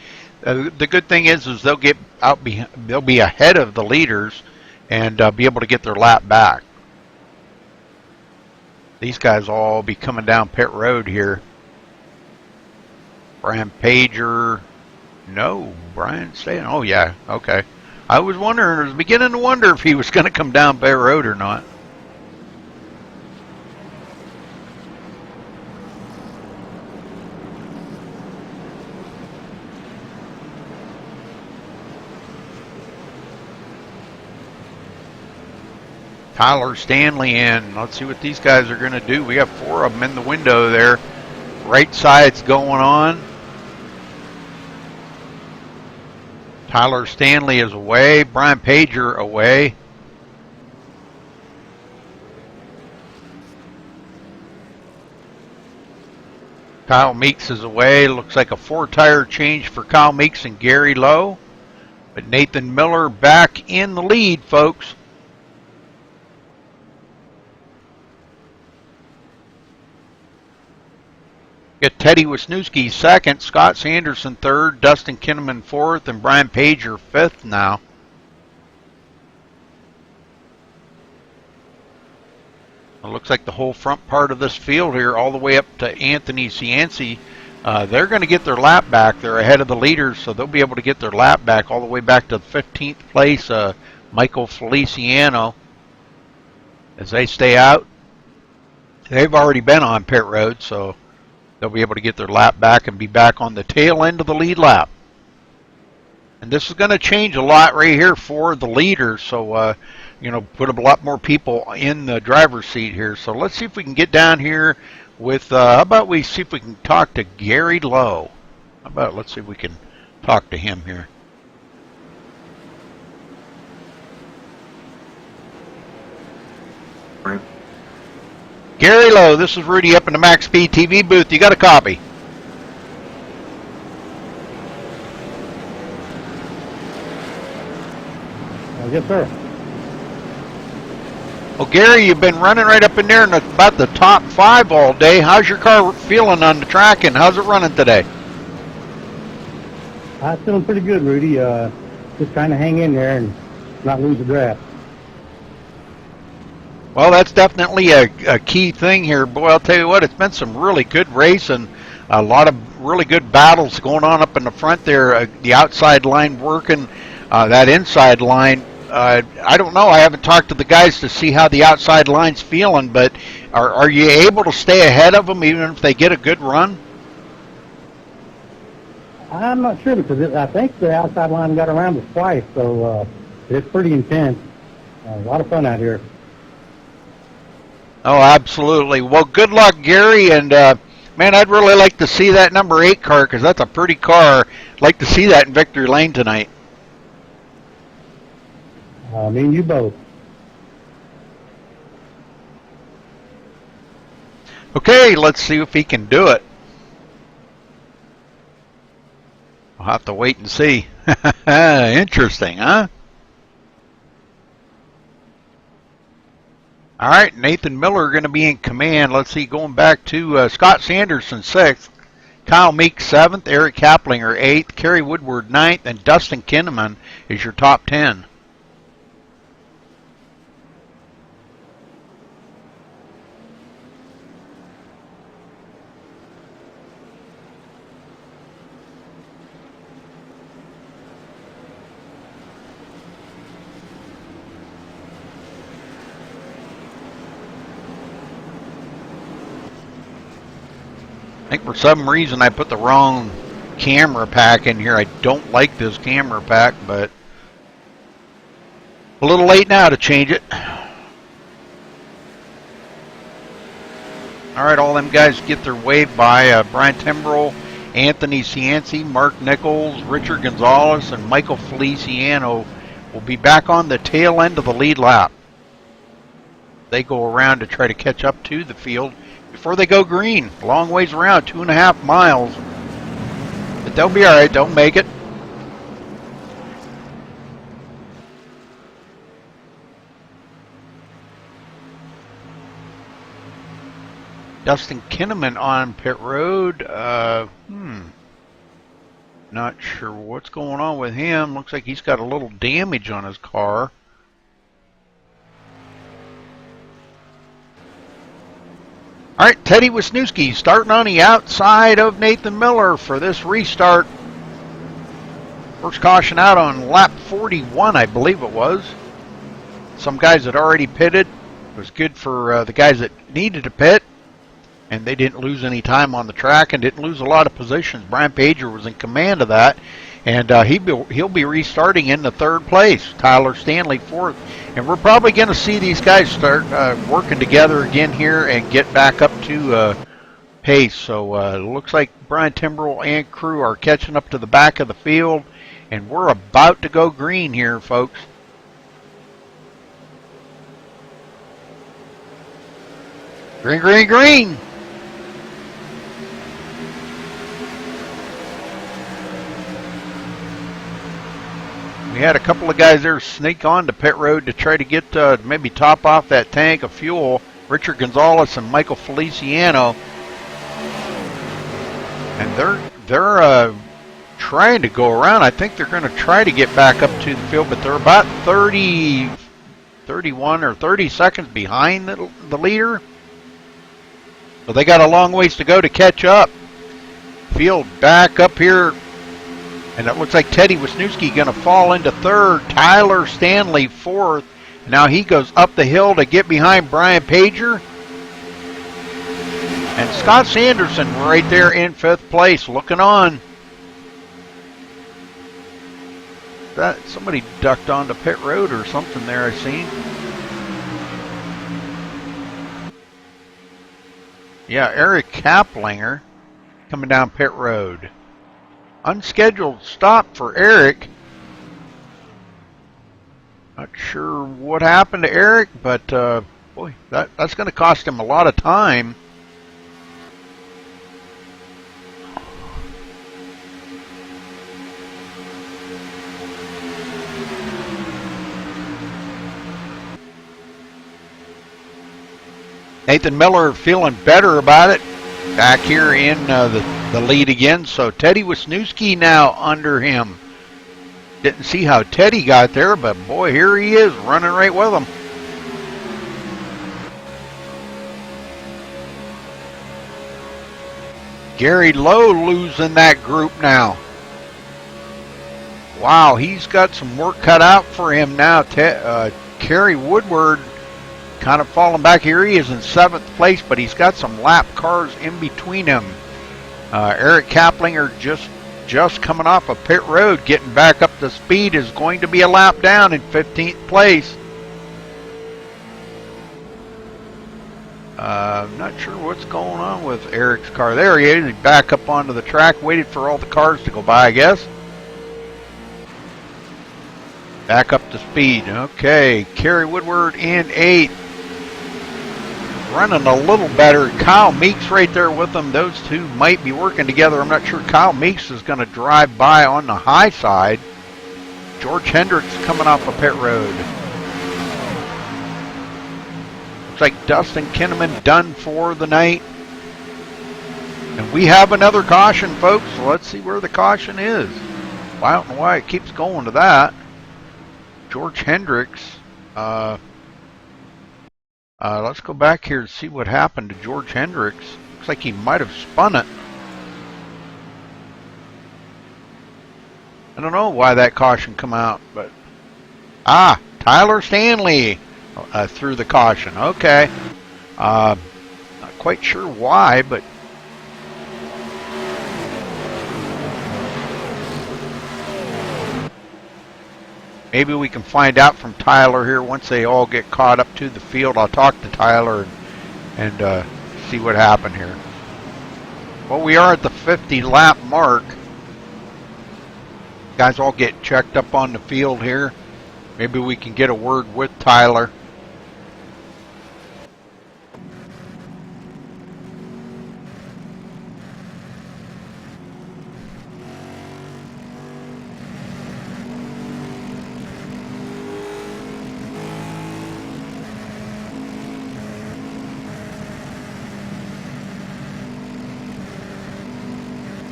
the good thing is they'll get out. They'll be ahead of the leaders and be able to get their lap back. These guys will all be coming down pit road here. Brian Pager. No, Brian staying. Oh, yeah. Okay. I was wondering, I was beginning to wonder if he was going to come down pit road or not. Tyler Stanley in. Let's see what these guys are going to do. We have 4 of them in the window there. Right side's going on. Tyler Stanley is away. Brian Pager away. Kyle Meeks is away. Looks like a 4-tire change for Kyle Meeks and Gary Lowe. But Nathan Miller back in the lead, folks. Got Teddy Wisniewski second, Scott Sanderson third, Dustin Kinnaman fourth, and Brian Pager fifth now. It looks like the whole front part of this field here, all the way up to Anthony Cianci, they're going to get their lap back. They're ahead of the leaders, so they'll be able to get their lap back all the way back to the 15th place. Michael Feliciano, as they stay out. They've already been on pit road, so they'll be able to get their lap back and be back on the tail end of the lead lap. And this is going to change a lot right here for the leaders. So, put a lot more people in the driver's seat here. So let's see if we can get down here with, how about we see if we can talk to Gary Lowe. How about, let's see if we can talk to him here. Right. Gary Lowe, this is Rudy up in the MaxSpeedTV booth. You got a copy? Yes, sir. Well, Gary, you've been running right up in there in about the top 5 all day. How's your car feeling on the track, and how's it running today? I'm feeling pretty good, Rudy. Just trying to hang in there and not lose the draft. Well, that's definitely a key thing here. Boy, I'll tell you what, it's been some really good racing. A lot of really good battles going on up in the front there. The outside line working, that inside line. I don't know. I haven't talked to the guys to see how the outside line's feeling, but are you able to stay ahead of them even if they get a good run? I'm not sure because I think the outside line got around us twice, so it's pretty intense. A lot of fun out here. Oh, absolutely. Well, good luck, Gary, and man, I'd really like to see that number 8 car because that's a pretty car. I'd like to see that in victory lane tonight. Me and you both. Okay, let's see if he can do it. We'll have to wait and see. Interesting, huh? All right, Nathan Miller going to be in command. Let's see, going back to Scott Sanderson 6th, Kyle Meeks 7th, Eric Kaplinger 8th, Kerry Woodward 9th, and Dustin Kinnaman is your top 10. I think for some reason I put the wrong camera pack in here. I don't like this camera pack, but a little late now to change it. All right, all them guys get their wave by. Brian Timbrell, Anthony Cianci, Mark Nichols, Richard Gonzalez, and Michael Feliciano will be back on the tail end of the lead lap. They go around to try to catch up to the field before they go green. A long ways around, 2.5 miles. But they'll be all right. They'll make it. Dustin Kinnaman on pit road. Not sure what's going on with him. Looks like he's got a little damage on his car. All right, Teddy Wisniewski starting on the outside of Nathan Miller for this restart. First caution out on lap 41, I believe it was. Some guys had already pitted. It was good for the guys that needed to pit, and they didn't lose any time on the track and didn't lose a lot of positions. Brian Pager was in command of that, and he'll be restarting in the third place. Tyler Stanley fourth. And we're probably going to see these guys start working together again here and get back up to pace. So it looks like Brian Timbrell and crew are catching up to the back of the field, and we're about to go green here, folks. Green, green, green. We had a couple of guys there sneak on to pit road to try to get maybe top off that tank of fuel. Richard Gonzalez and Michael Feliciano, and they're trying to go around. I think they're going to try to get back up to the field, but they're about 30, 31 or 30 seconds behind the leader. So they got a long ways to go to catch up. Field back up here. And it looks like Teddy Wisniewski going to fall into third. Tyler Stanley fourth. Now he goes up the hill to get behind Brian Pager. And Scott Sanderson right there in fifth place, looking on. That somebody ducked onto pit road or something there, I seen. Yeah, Eric Kaplinger coming down pit road. Unscheduled stop for Eric. Not sure what happened to Eric, but boy, that's going to cost him a lot of time. Nathan Miller feeling better about it. Back here in the lead again. So Teddy Wisniewski now under him. Didn't see how Teddy got there, but boy, here he is running right with him. Gary Lowe losing that group now. Wow, he's got some work cut out for him now. Kerry Woodward kind of falling back. Here he is in seventh place, but he's got some lap cars in between him. Eric Kaplinger just coming off of pit road, getting back up to speed, is going to be a lap down in 15th place. I'm not sure what's going on with Eric's car. There he is. He's back up onto the track, waited for all the cars to go by, I guess. Back up to speed. Okay, Kerry Woodward in 8th. Running a little better. Kyle Meeks right there with them. Those two might be working together. I'm not sure. Kyle Meeks is going to drive by on the high side. George Hendricks coming off of pit road. Looks like Dustin Kinnaman done for the night. And we have another caution, folks. So let's see where the caution is. Well, I don't know why it keeps going to that. George Hendricks. Let's go back here and see what happened to George Hendricks. Looks like he might have spun it. I don't know why that caution come out, but Tyler Stanley threw the caution. Okay, not quite sure why, but maybe we can find out from Tyler here once they all get caught up to the field. I'll talk to Tyler and see what happened here. Well, we are at the 50 lap mark. Guys all get checked up on the field here. Maybe we can get a word with Tyler.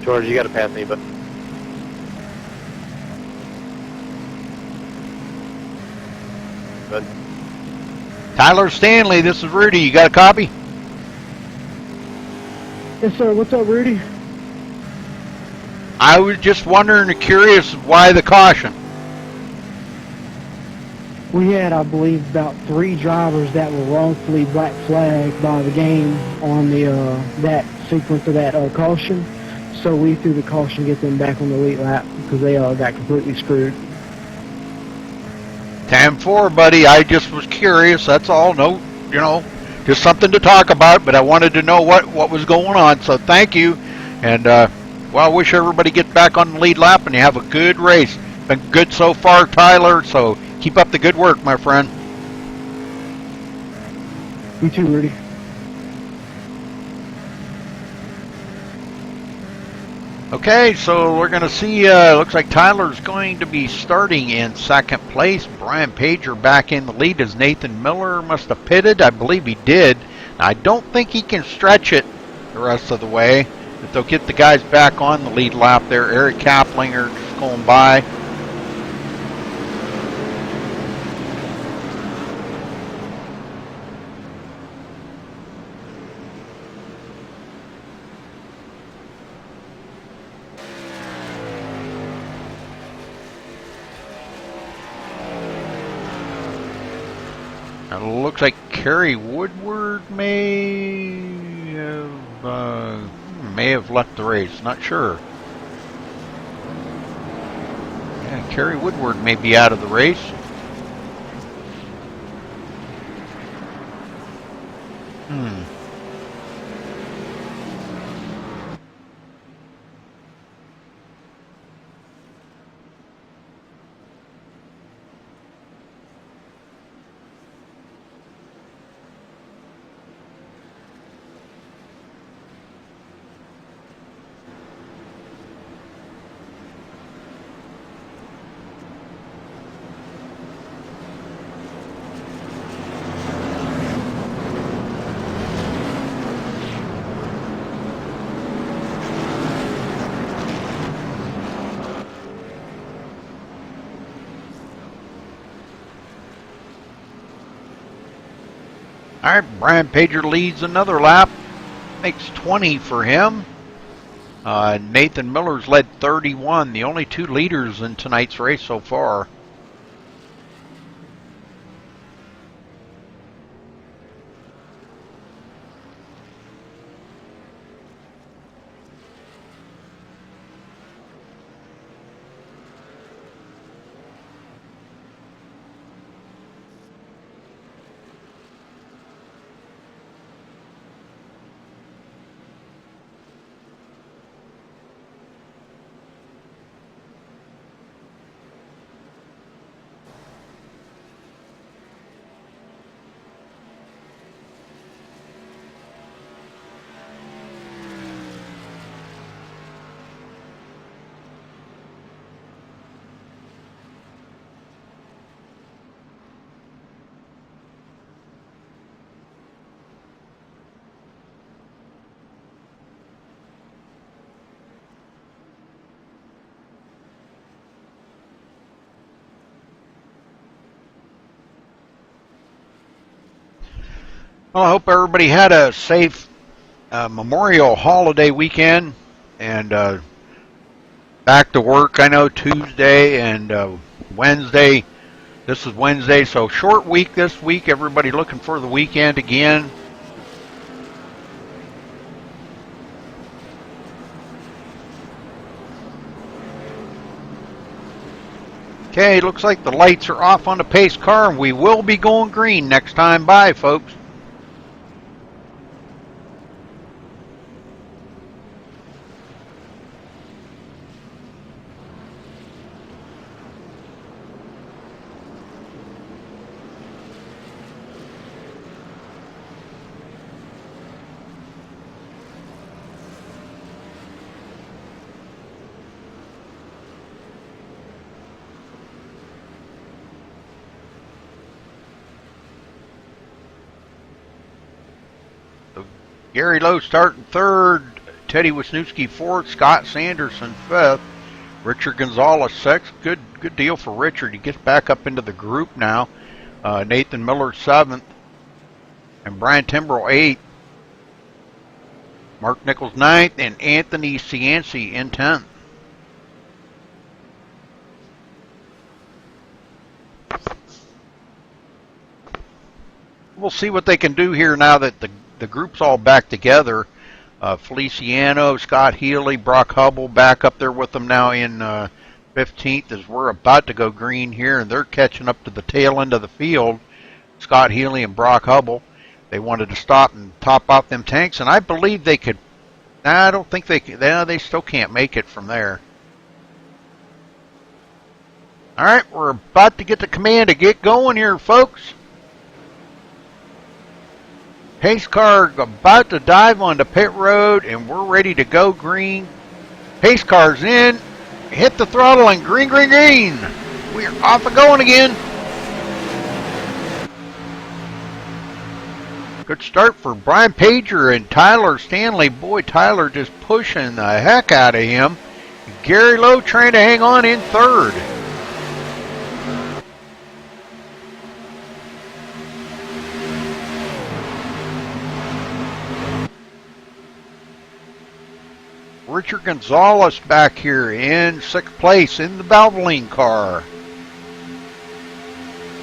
George, you got to pass me, but good. Tyler Stanley, this is Rudy. You got a copy? Yes, sir. What's up, Rudy? I was just wondering and curious why the caution. We had, I believe, about 3 drivers that were wrongfully black flagged by the game on the that sequence of that caution. So we threw the caution to get them back on the lead lap because they got completely screwed. 10-4, buddy. I just was curious. That's all. No, just something to talk about. But I wanted to know what was going on. So thank you. And well, I wish everybody gets back on the lead lap and you have a good race. Been good so far, Tyler. So keep up the good work, my friend. You too, Rudy. Okay, so we're going to see, looks like Tyler's going to be starting in second place. Brian Pager back in the lead as Nathan Miller must have pitted. I believe he did. I don't think he can stretch it the rest of the way, but they'll get the guys back on the lead lap there. Eric Kaplinger just going by. It looks like Kerry Woodward may have left the race. Not sure. Yeah, Kerry Woodward may be out of the race. All right, Brian Pager leads another lap, makes 20 for him. Nathan Miller's led 31, the only 2 leaders in tonight's race so far. Well, I hope everybody had a safe Memorial holiday weekend and back to work. I know Tuesday and Wednesday. This is Wednesday, so short week this week. Everybody looking for the weekend again. Okay, looks like the lights are off on the pace car, and we will be going green next time by, folks. Gary Lowe starting third. Teddy Wisniewski fourth, Scott Sanderson fifth, Richard Gonzalez sixth. Good deal for Richard. He gets back up into the group now. Nathan Miller seventh, and Brian Timbrell eighth. Mark Nichols ninth, and Anthony Cianci in 10th. We'll see what they can do here now that the group's all back together. Feliciano, Scott Healy, Brock Hubble back up there with them now in 15th as we're about to go green here, and they're catching up to the tail end of the field. Scott Healy and Brock Hubble. They wanted to stop and top out them tanks, and I believe they could. I don't think they can. They still can't make it from there. All right, we're about to get the command to get going here, folks. Pace car about to dive onto pit road, and we're ready to go green. Pace car's in. Hit the throttle and green, green, green. We're off and going again. Good start for Brian Pager and Tyler Stanley. Boy, Tyler just pushing the heck out of him. Gary Lowe trying to hang on in third. Richard Gonzalez back here in sixth place in the Valvoline car.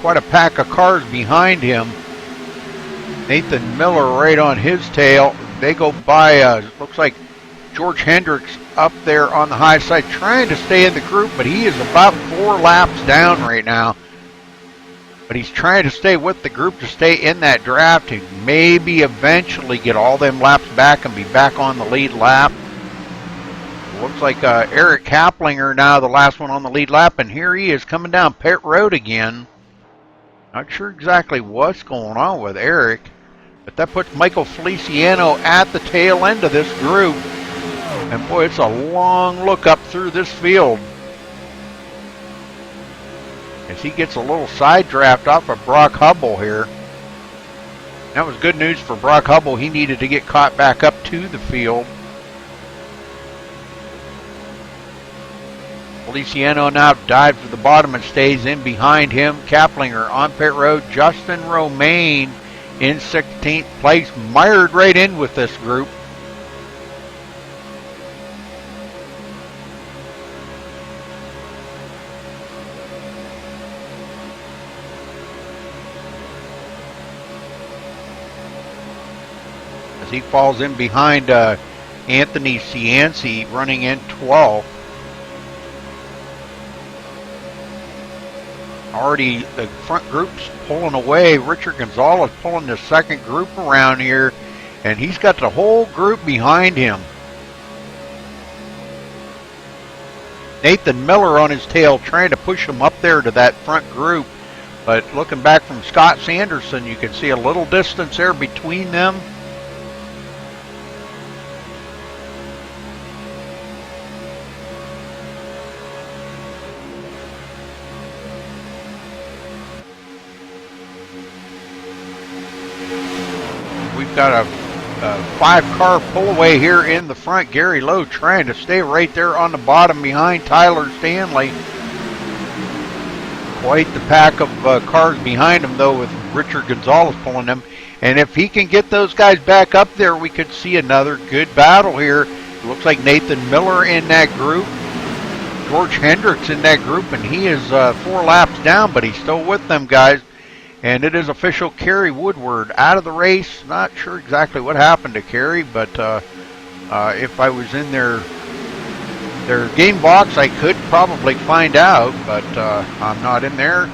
Quite a pack of cars behind him. Nathan Miller right on his tail. They go by, looks like George Hendricks up there on the high side trying to stay in the group, but he is about 4 laps down right now. But he's trying to stay with the group to stay in that draft to maybe eventually get all them laps back and be back on the lead lap. Looks like Eric Kaplinger now the last one on the lead lap, and here he is coming down pit road again. Not sure exactly what's going on with Eric, but that puts Michael Feliciano at the tail end of this group. And boy, it's a long look up through this field as he gets a little side draft off of Brock Hubble here. That was good news for Brock Hubble. He needed to get caught back up to the field. Feliciano now dives to the bottom and stays in behind him. Kaplinger on pit road. Justin Romaine in 16th place, mired right in with this group. As he falls in behind Anthony Cianci running in 12th. Already the front group's pulling away. Richard Gonzalez pulling the second group around here, and he's got the whole group behind him. Nathan Miller on his tail trying to push him up there to that front group, but looking back from Scott Sanderson, you can see a little distance there between them. Got a 5-car pull away here in the front. Gary Lowe trying to stay right there on the bottom behind Tyler Stanley. Quite the pack of cars behind him though, with Richard Gonzalez pulling them. And if he can get those guys back up there, we could see another good battle here. It looks like Nathan Miller in that group. George Hendricks in that group, and he is 4 laps down, but he's still with them guys. And it is official, Kerry Woodward out of the race. Not sure exactly what happened to Kerry, but if I was in their game box, I could probably find out, but I'm not in there.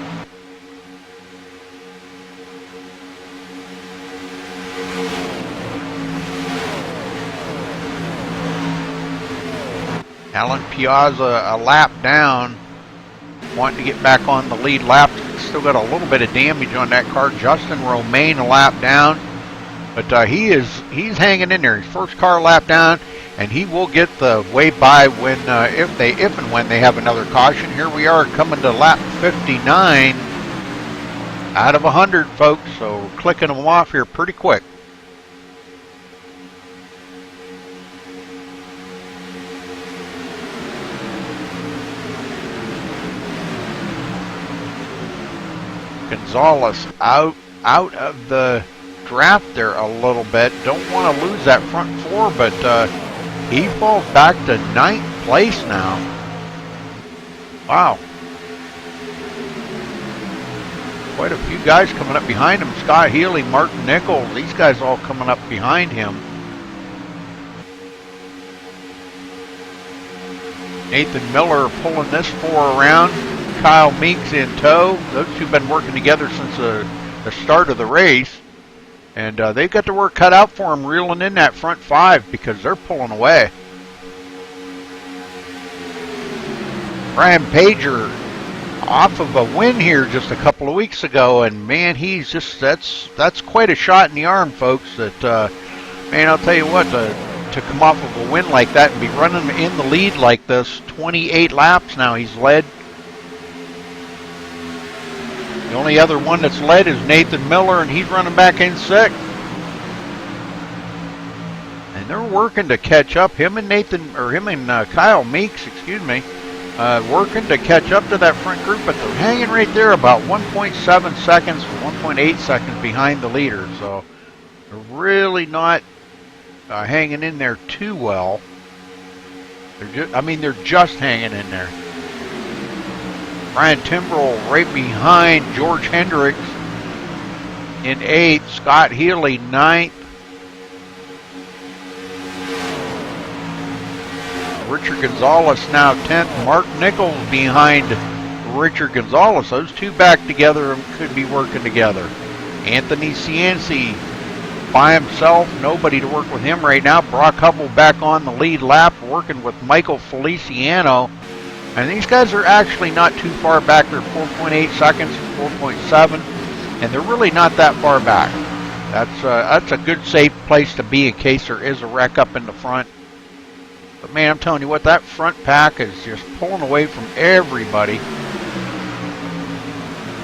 Alan Piazza a lap down, wanting to get back on the lead lap. Still got a little bit of damage on that car. Justin Romaine a lap down, but he's hanging in there. His first car lap down, and he will get the way by when if and when they have another caution. Here we are coming to lap 59 out of 100, folks. So we're clicking them off here pretty quick. Gonzalez out of the draft there a little bit. Don't want to lose that front four, but he falls back to 9th place now. Wow. Quite a few guys coming up behind him. Scott Healy, Martin Nichols, these guys all coming up behind him. Nathan Miller pulling this four around. Kyle Meeks in tow. Those two have been working together since the start of the race. And they've got the work cut out for them reeling in that front five because they're pulling away. Brian Pager off of a win here just a couple of weeks ago, and man, he's just that's quite a shot in the arm, folks. That man, I'll tell you what, to come off of a win like that and be running in the lead like this, 28 laps now he's led. The only other one that's led is Nathan Miller, and he's running back in 6th. And they're working to catch up. Him and Kyle Meeks, excuse me, working to catch up to that front group, but they're hanging right there about 1.7 seconds, 1.8 seconds behind the leader. So they're really not hanging in there too well. They're just hanging in there. Brian Timbrell right behind George Hendricks in 8th. Scott Healy 9th. Richard Gonzalez now 10th. Mark Nichols behind Richard Gonzalez. Those two back together and could be working together. Anthony Cianci by himself. Nobody to work with him right now. Brock Hubble back on the lead lap working with Michael Feliciano. And these guys are actually not too far back. They're 4.8 seconds, 4.7, and they're really not that far back. That's a good, safe place to be in case there is a wreck up in the front. But man, I'm telling you what, that front pack is just pulling away from everybody.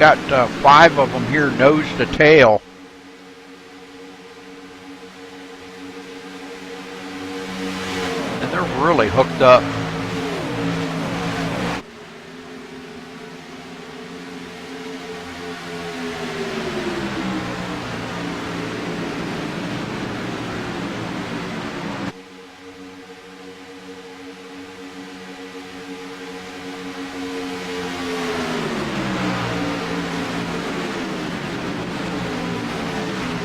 Got 5 of them here, nose to tail. And they're really hooked up.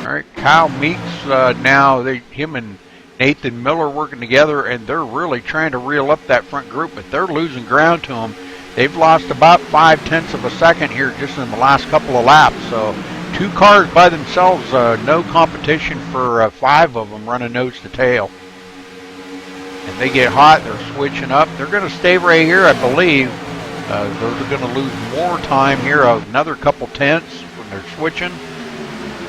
All right, Kyle Meeks now, him and Nathan Miller working together, and they're really trying to reel up that front group, but they're losing ground to them. They've lost about 0.5 of a second here just in the last couple of laps. So 2 cars by themselves, no competition for 5 of them running nose to tail. And they get hot, they're switching up. They're going to stay right here, I believe. They're going to lose more time here, another couple tenths when they're switching.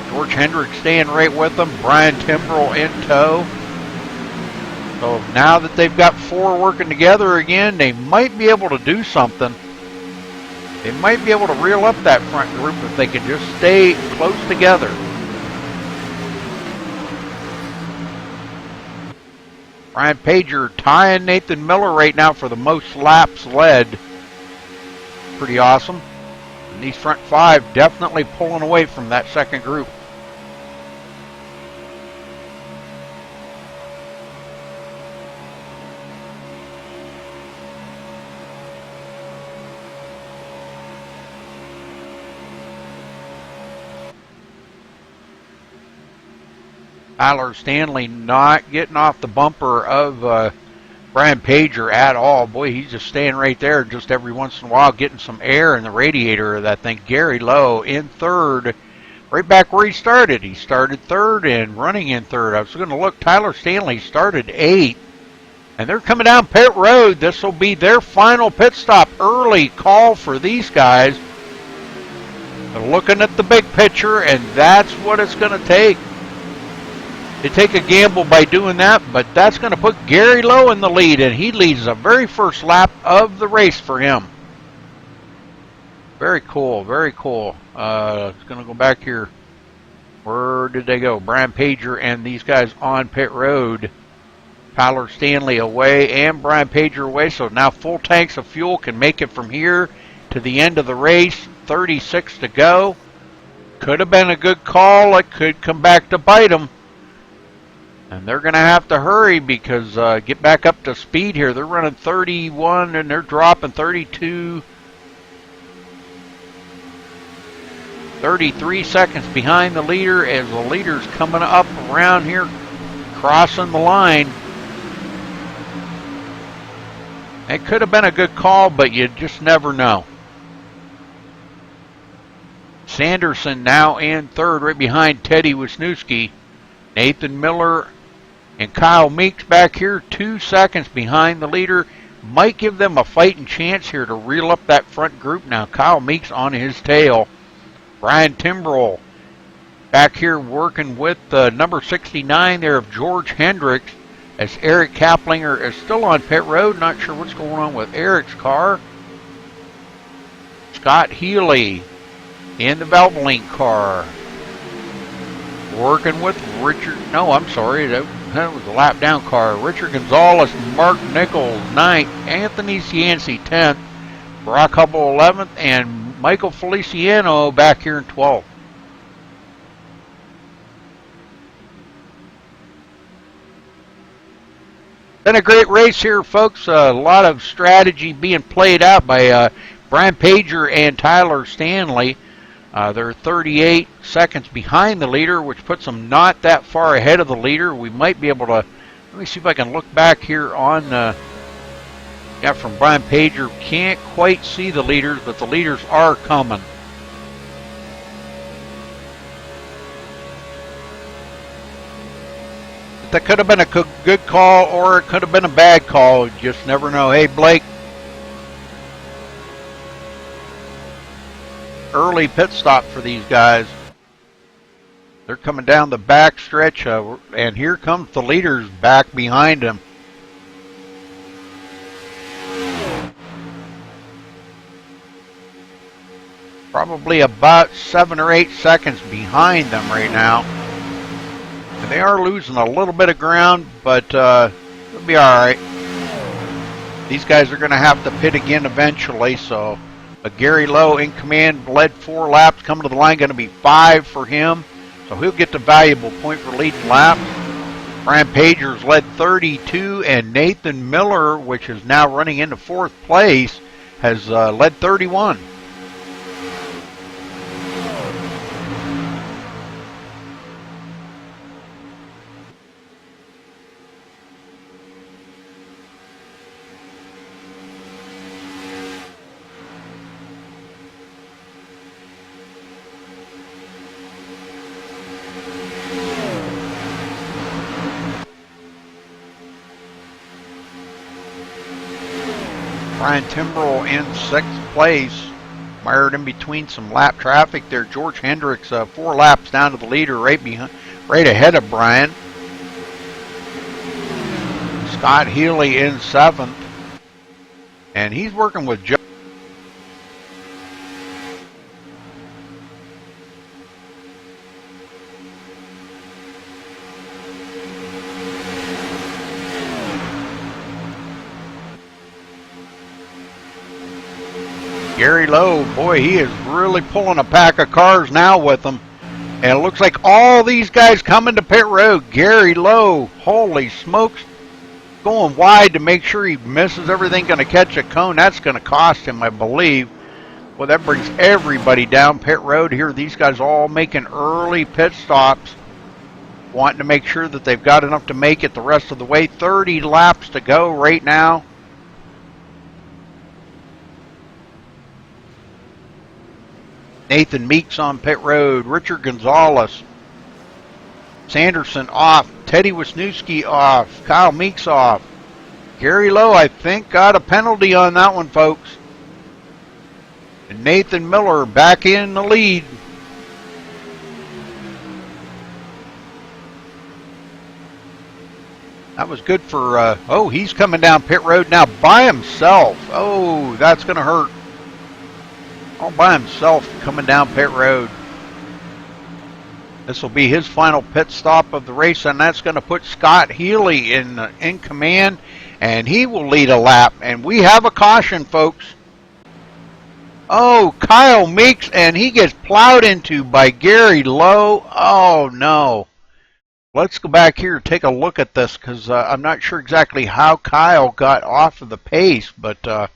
George Hendricks staying right with them. Brian Timbrell in tow. So now that they've got 4 working together again, they might be able to do something. They might be able to reel up that front group if they can just stay close together. Brian Pager tying Nathan Miller right now for the most laps led. Pretty awesome. And these front 5 definitely pulling away from that second group. Tyler Stanley not getting off the bumper of Brian Pager at all. Boy, he's just staying right there just every once in a while, getting some air in the radiator of that thing. Gary Lowe in 3rd, right back where he started. He started 3rd and running in 3rd. I was going to look. Tyler Stanley started 8th. And they're coming down pit road. This will be their final pit stop. Early call for these guys. They're looking at the big picture, and that's what it's going to take. They take a gamble by doing that, but that's going to put Gary Lowe in the lead, and he leads the very first lap of the race for him. Very cool, very cool. It's going to go back here. Where did they go? Brian Pager and these guys on pit road. Tyler Stanley away and Brian Pager away, so now full tanks of fuel can make it from here to the end of the race. 36 to go. could have been a good call. It could come back to bite them. And they're going to have to hurry because get back up to speed here. They're running 31 and they're dropping 32. 33 seconds behind the leader as the leader's coming up around here, crossing the line. It could have been a good call, but you just never know. Sanderson now in third, right behind Teddy Wisniewski. Nathan Miller and Kyle Meeks back here, 2 seconds behind the leader. Might give them a fighting chance here to reel up that front group now. Kyle Meeks on his tail. Brian Timbrell back here working with number 69 there of George Hendricks, as Eric Kaplinger is still on pit road. Not sure what's going on with Eric's car. Scott Healy in the Valvoline car, working with Richard. No, I'm sorry, that was a lap down car. Richard Gonzalez, Mark Nichols 9th, Anthony Cianci 10th, Brock Hubble 11th, and Michael Feliciano back here in 12th. Been a great race here, folks. A lot of strategy being played out by Brian Pager and Tyler Stanley. They're 38 seconds behind the leader, which puts them not that far ahead of the leader. We might be able to, let me see if I can look back here on, yeah, from Brian Pager. Can't quite see the leaders, but the leaders are coming. That could have been a good call, or it could have been a bad call. You just never know. Hey, Blake. Early pit stop for these guys. They're coming down the back stretch, and here comes the leaders back behind them. Probably about 7 or 8 seconds behind them right now. And they are losing a little bit of ground, but it'll be all right. These guys are going to have to pit again eventually, so Gary Lowe in command, led 4 laps, coming to the line, going to be 5 for him. So he'll get the valuable point for leading laps. Brian Pager's led 32, and Nathan Miller, which is now running into 4th place, has led 31. Brian Timbrell in 6th place, mired in between some lap traffic there. George Hendricks 4 laps down to the leader, right ahead of Brian. Scott Healy in 7th, and he's working with Joe. Gary Lowe, boy, he is really pulling a pack of cars now with him. And it looks like all these guys coming to pit road. Gary Lowe, holy smokes, going wide to make sure he misses everything, going to catch a cone. That's going to cost him, I believe. Well, that brings everybody down pit road here. These guys all making early pit stops, wanting to make sure that they've got enough to make it the rest of the way. 30 laps to go right now. Nathan Meeks on pit road. Richard Gonzalez. Sanderson off. Teddy Wisniewski off. Kyle Meeks off. Gary Lowe, I think, got a penalty on that one, folks. And Nathan Miller back in the lead. That was good for, oh, he's coming down pit road now by himself. Oh, that's going to hurt. All by himself coming down pit road. This will be his final pit stop of the race, and that's going to put Scott Healy in command, and he will lead a lap. And we have a caution, folks. Oh, Kyle Meeks, and he gets plowed into by Gary Lowe. Oh, no. Let's go back here and take a look at this, because I'm not sure exactly how Kyle got off of the pace, but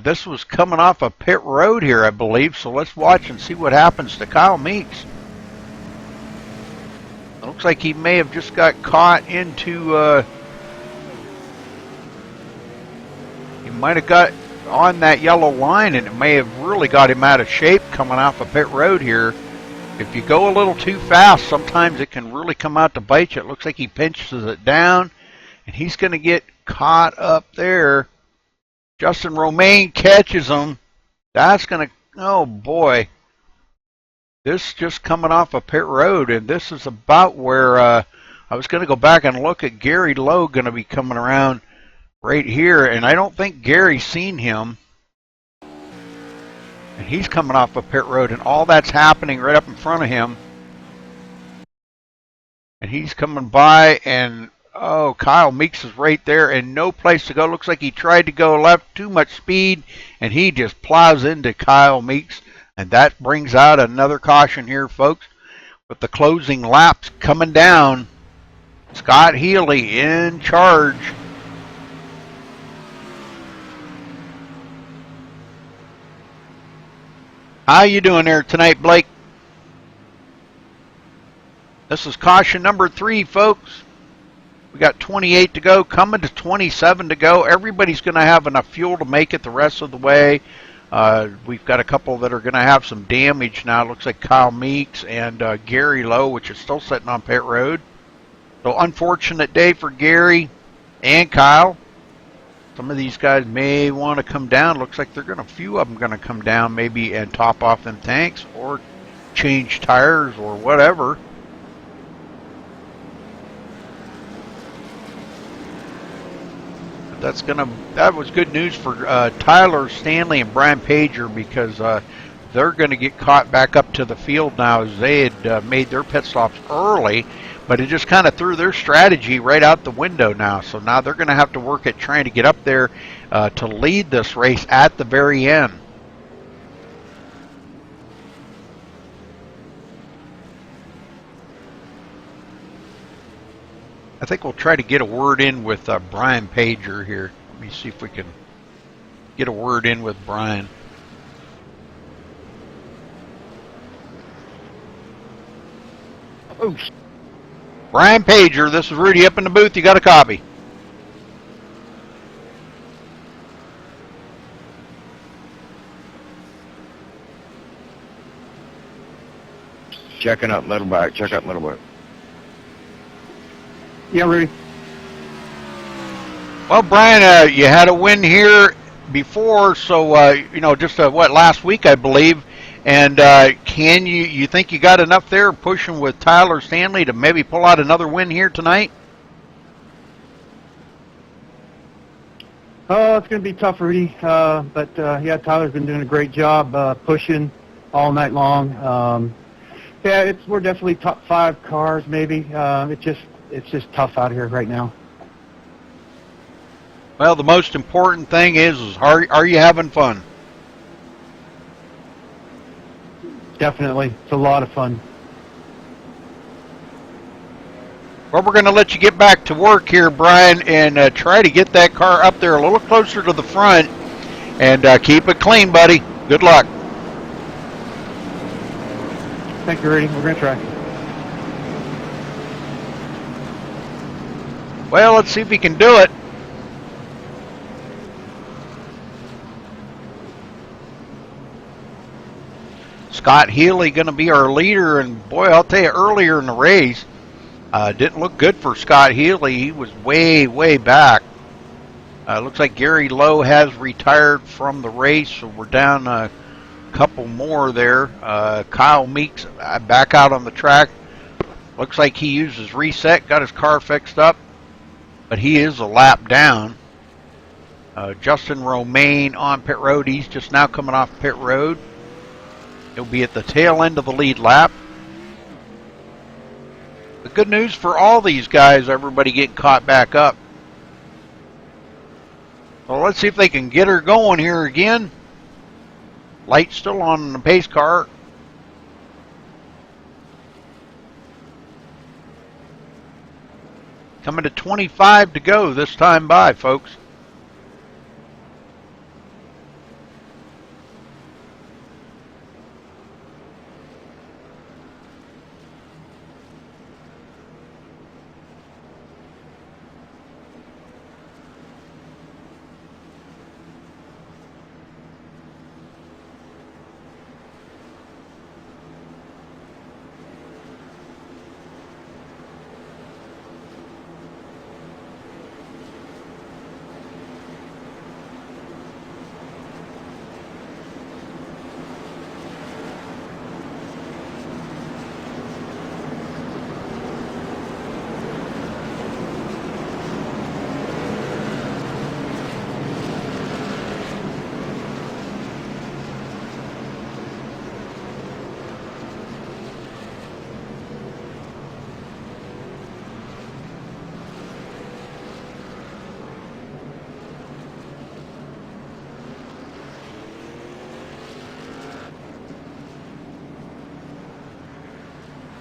this was coming off a pit road here, I believe, so let's watch and see what happens to Kyle Meeks. It looks like he may have just got caught into... he might have got on that yellow line, and it may have really got him out of shape coming off a pit road here. If you go a little too fast, sometimes it can really come out to bite you. It looks like he pinches it down, and he's going to get caught up there. Justin Romaine catches him. That's going to, oh boy. This just coming off a pit road, and this is about where I was going to go back and look at Gary Lowe going to be coming around right here, and I don't think Gary's seen him. And he's coming off a pit road, and all that's happening right up in front of him. And he's coming by, and oh, Kyle Meeks is right there, and no place to go. Looks like he tried to go left, too much speed, and he just plows into Kyle Meeks. And that brings out another caution here, folks. With the closing laps coming down, Scott Healy in charge. How you doing there tonight, Blake? This is caution number 3, folks. We got 28 to go, coming to 27 to go. Everybody's going to have enough fuel to make it the rest of the way. We've got a couple that are going to have some damage now. It looks like Kyle Meeks and Gary Lowe, which is still sitting on pit road. So unfortunate day for Gary and Kyle. Some of these guys may want to come down. Looks like they're going to, a few of them going to come down maybe and top off them tanks or change tires or whatever. But that was good news for Tyler Stanley and Brian Pager, because they're going to get caught back up to the field now, as they had made their pit stops early. But it just kind of threw their strategy right out the window now. So now they're going to have to work at trying to get up there to lead this race at the very end. I think we'll try to get a word in with Brian Pager here. Let me see if we can get a word in with Brian. Oh, Brian Pager, this is Rudy up in the booth. You got a copy? Checking up middleback. Check up middleback. Yeah, Rudy. Well, Brian, you had a win here before, so just last week, I believe. And can you think you got enough there pushing with Tyler Stanley to maybe pull out another win here tonight? It's going to be tough, Rudy. But Tyler's been doing a great job pushing all night long. We're definitely top 5 cars, maybe. It's just tough out here right now. Well, the most important thing is are you having fun? Definitely. It's a lot of fun. Well, we're going to let you get back to work here, Brian, and try to get that car up there a little closer to the front, and keep it clean, buddy. Good luck. Thank you, Rudy. We're going to try. Well, let's see if we can do it. Scott Healy going to be our leader, and boy, I'll tell you, earlier in the race, didn't look good for Scott Healy. He was way, way back. Looks like Gary Lowe has retired from the race, so we're down a couple more there. Kyle Meeks back out on the track. Looks like he used his reset, got his car fixed up, but he is a lap down. Justin Romaine on pit road. He's just now coming off pit road. He'll be at the tail end of the lead lap. The good news for all these guys, everybody getting caught back up. So let's see if they can get her going here again. Light still on the pace car. Coming to 25 to go this time by, folks.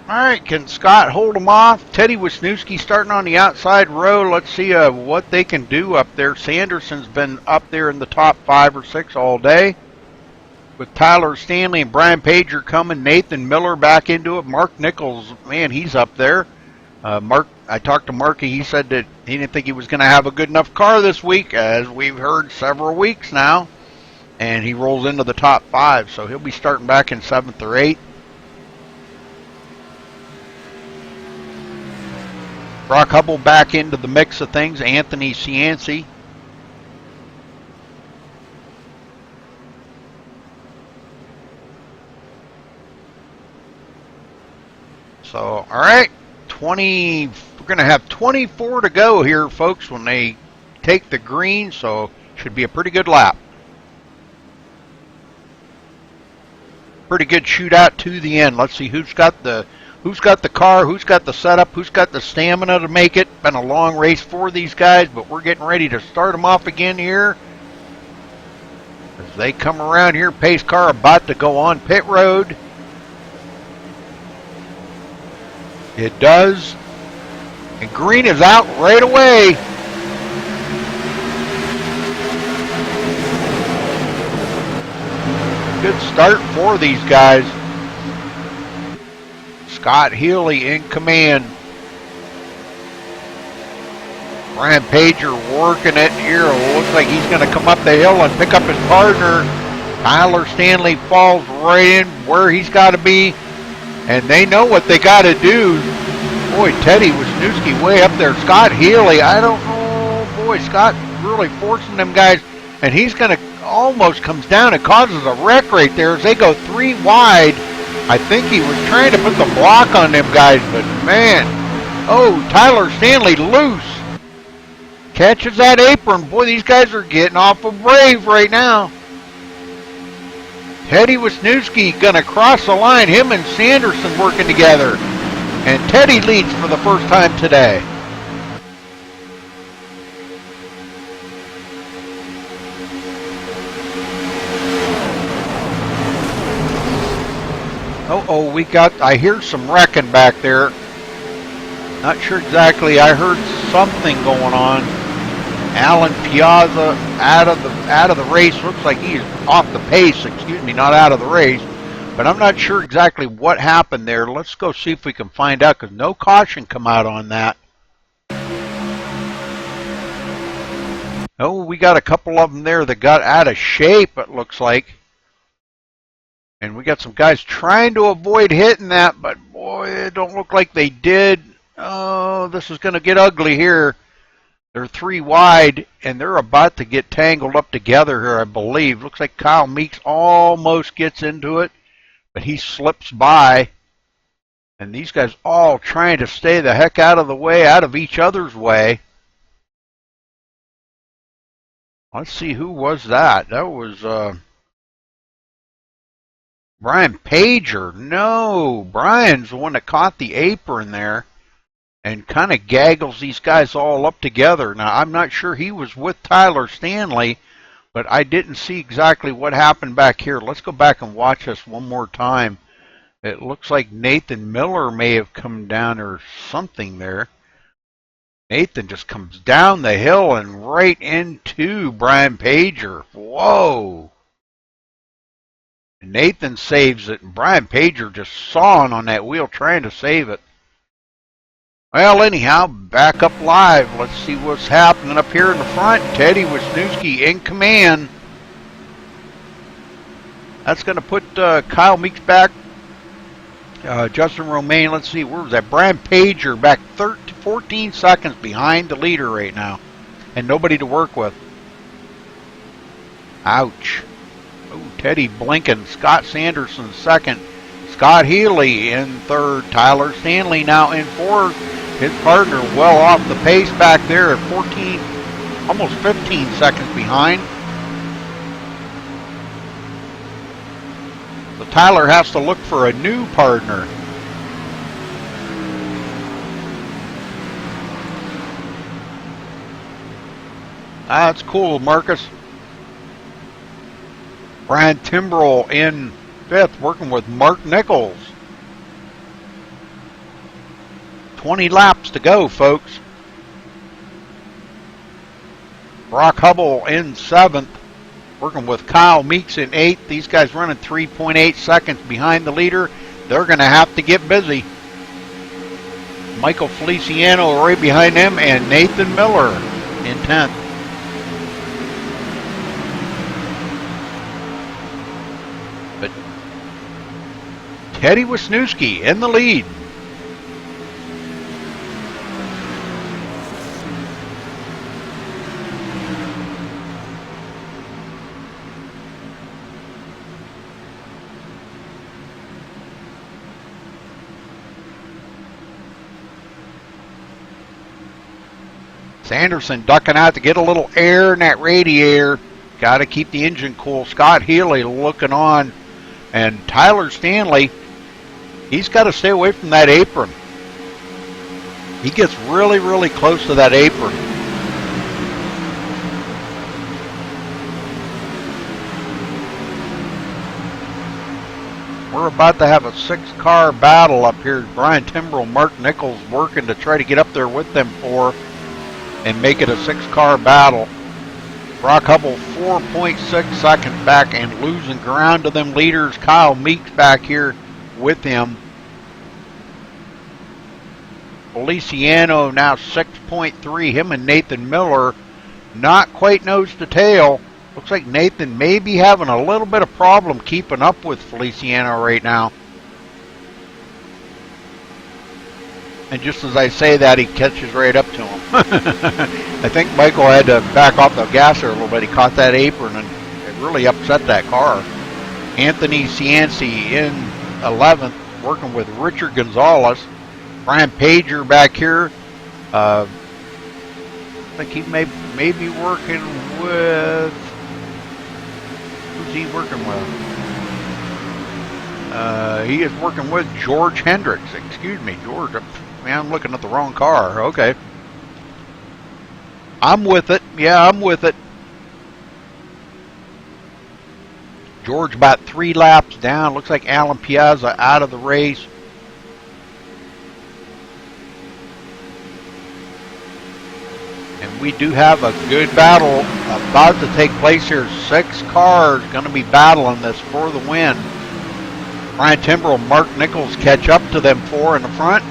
All right, can Scott hold them off? Teddy Wisniewski starting on the outside row. Let's see what they can do up there. Sanderson's been up there in the top 5 or 6 all day. With Tyler Stanley and Brian Pager coming, Nathan Miller back into it. Mark Nichols, man, he's up there. I talked to Marky. He said that he didn't think he was going to have a good enough car this week, as we've heard several weeks now. And he rolls into the top 5, so he'll be starting back in 7th or 8th. Brock Hubble back into the mix of things. Anthony Cianci. So, all right, 20. We're going to have 24 to go here, folks, when they take the green. So, should be a pretty good lap. Pretty good shootout to the end. Let's see who's got the car, who's got the setup, who's got the stamina to make it. Been a long race for these guys, but we're getting ready to start them off again here. As they come around here, pace car about to go on pit road. It does. And green is out right away. Good start for these guys. Scott Healy in command. Brian Pager working it here. Looks like he's going to come up the hill and pick up his partner. Tyler Stanley falls right in where he's got to be. And they know what they got to do. Boy, Teddy Wisniewski way up there. Scott Healy, I don't know. Boy, Scott really forcing them guys. And he's going to almost comes down and causes a wreck right there as they go 3 wide. I think he was trying to put the block on them guys, but man, oh, Tyler Stanley loose. Catches that apron. Boy, these guys are getting awful brave right now. Teddy Wisniewski going to cross the line. Him and Sanderson working together. And Teddy leads for the first time today. I hear some wrecking back there. Not sure exactly. I heard something going on. Alan Piazza out of the race. Looks like he's off the pace. Excuse me, not out of the race. But I'm not sure exactly what happened there. Let's go see if we can find out, because no caution come out on that. Oh, we got a couple of them there that got out of shape, it looks like. And we got some guys trying to avoid hitting that, but boy, it don't look like they did. Oh, this is going to get ugly here. They're 3 wide, and they're about to get tangled up together here, I believe. Looks like Kyle Meeks almost gets into it, but he slips by. And these guys all trying to stay the heck out of the way, out of each other's way. Let's see, who was that? That was Brian Pager. No, Brian's the one that caught the apron there and kind of gaggles these guys all up together. Now, I'm not sure he was with Tyler Stanley, but I didn't see exactly what happened back here. Let's go back and watch this one more time. It looks like Nathan Miller may have come down or something there. Nathan just comes down the hill and right into Brian Pager. Whoa. Nathan saves it, and Brian Pager just sawing on that wheel trying to save it. Well, anyhow, back up live. Let's see what's happening up here in the front. Teddy Wisniewski in command. That's going to put Kyle Meeks back. Justin Romaine, let's see, where was that? Brian Pager back 14 seconds behind the leader right now. And nobody to work with. Ouch. Oh, Teddy blinking. Scott Sanderson second. Scott Healy in third. Tyler Stanley now in fourth. His partner well off the pace back there at 14, almost 15 seconds behind. So Tyler has to look for a new partner. That's cool, Marcus. Brian Timbrell in fifth, working with Mark Nichols. 20 laps to go, folks. Brock Hubble in seventh, working with Kyle Meeks in eighth. These guys running 3.8 seconds behind the leader. They're going to have to get busy. Michael Feliciano right behind them, and Nathan Miller in 10th. But Teddy Wisniewski in the lead. Sanderson ducking out to get a little air in that radiator. Got to keep the engine cool. Scott Healy looking on. And Tyler Stanley, he's got to stay away from that apron. He gets really, really close to that apron. We're about to have a 6-car battle up here. Brian Timbrell, Mark Nichols working to try to get up there with them for and make it a 6-car battle. Brock Hubble 4.6 seconds back and losing ground to them leaders. Kyle Meeks back here with him. Feliciano now 6.3. Him and Nathan Miller not quite nose to tail. Looks like Nathan may be having a little bit of problem keeping up with Feliciano right now. And just as I say that, he catches right up to him. I think Michael had to back off the gas there a little bit. He caught that apron and it really upset that car. Anthony Cianci in 11th, working with Richard Gonzalez. Brian Pager back here. I think he may be working with... Who's he working with? He is working with George Hendricks. Excuse me, George. Man, I'm looking at the wrong car. Okay. I'm with it. Yeah, I'm with it. George about 3 laps down. Looks like Alan Piazza out of the race. And we do have a good battle about to take place here. 6 cars going to be battling this for the win. Brian Timbrell and Mark Nichols catch up to them 4 in the front.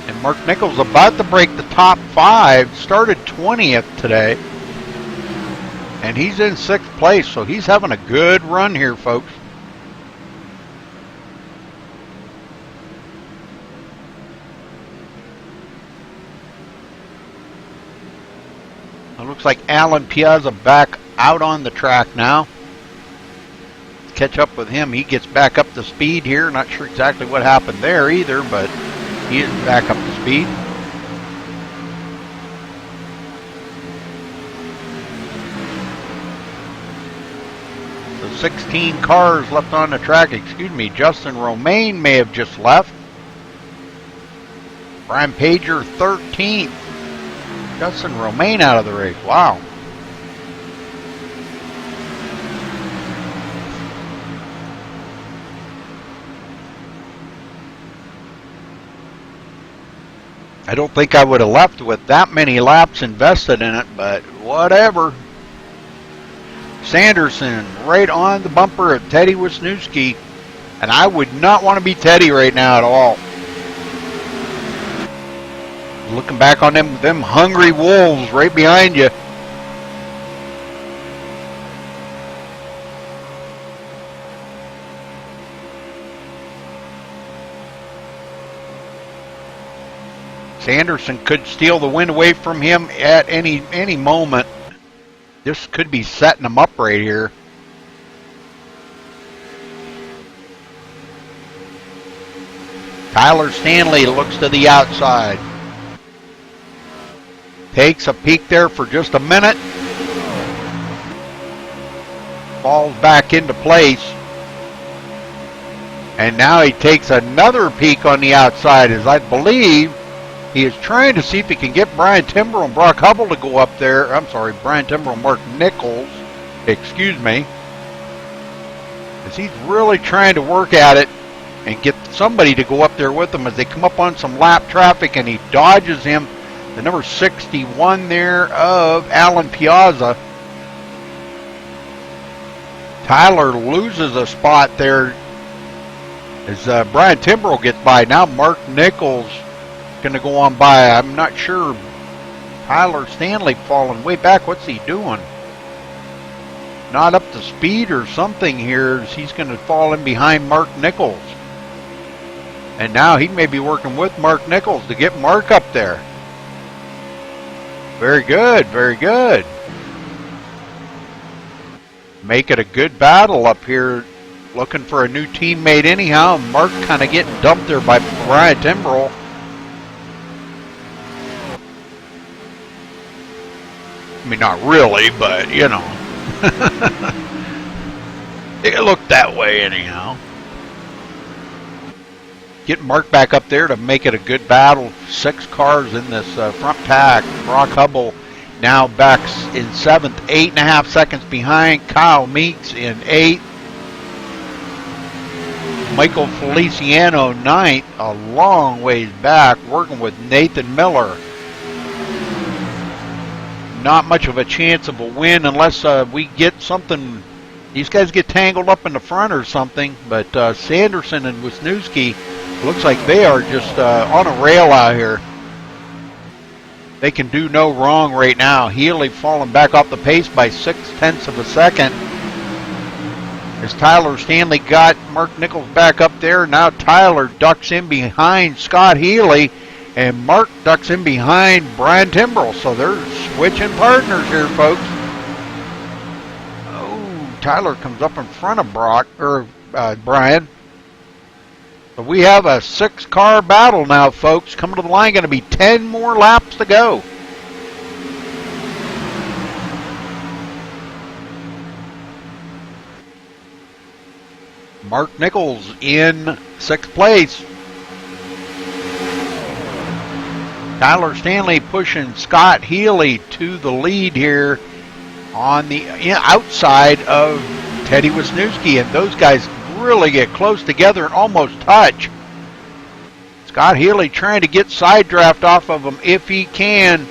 And Mark Nichols about to break the top 5. Started 20th today. And he's in 6th place, so he's having a good run here, folks. It looks like Alan Piazza back out on the track now. Catch up with him. He gets back up to speed here. Not sure exactly what happened there either, but he is back up to speed. The 16 cars left on the track. Excuse me, Justin Romaine may have just left. Brian Pager 13th. Justin Romaine out of the race. Wow. I don't think I would have left with that many laps invested in it, but whatever. Sanderson right on the bumper of Teddy Wisniewski, and I would not want to be Teddy right now at all. Looking back on them hungry wolves right behind you. Sanderson could steal the win away from him at any moment. This could be setting him up right here. Tyler Stanley looks to the outside. Takes a peek there for just a minute. Falls back into place. And now he takes another peek on the outside, as I believe he is trying to see if he can get Brian Timbrell and Brock Hubble to go up there. I'm sorry, Brian Timbrell and Mark Nichols. Excuse me. As he's really trying to work at it and get somebody to go up there with him as they come up on some lap traffic, and he dodges him. The number 61 there of Alan Piazza. Tyler loses a spot there as Brian Timbrell gets by. Now Mark Nichols going to go on by. I'm not sure. Tyler Stanley falling way back. What's he doing? Not up to speed or something here. He's going to fall in behind Mark Nichols. And now he may be working with Mark Nichols to get Mark up there. Very good, very good. Make it a good battle up here. Looking for a new teammate anyhow. Mark kind of getting dumped there by Brian Timbrell. I mean, not really, but, you know. It looked that way anyhow. Getting Mark back up there to make it a good battle. 6 cars in this front pack. Brock Hubble now back in 7th, 8.5 seconds behind. Kyle Meeks in 8th. Michael Feliciano 9th, a long ways back, working with Nathan Miller. Not much of a chance of a win unless we get something. These guys get tangled up in the front or something. But Sanderson and Wisniewski looks like they are just on a rail out here. They can do no wrong right now. Healy falling back off the pace by 0.6 of a second. As Tyler Stanley got Mark Nichols back up there. Now Tyler ducks in behind Scott Healy. And Mark ducks in behind Brian Timbrell. So they're switching partners here, folks. Oh, Tyler comes up in front of Brian. So we have a 6-car battle now, folks. Coming to the line, going to be 10 more laps to go. Mark Nichols in 6th place. Tyler Stanley pushing Scott Healy to the lead here on the outside of Teddy Wisniewski, and those guys really get close together and almost touch. Scott Healy trying to get side draft off of him if he can.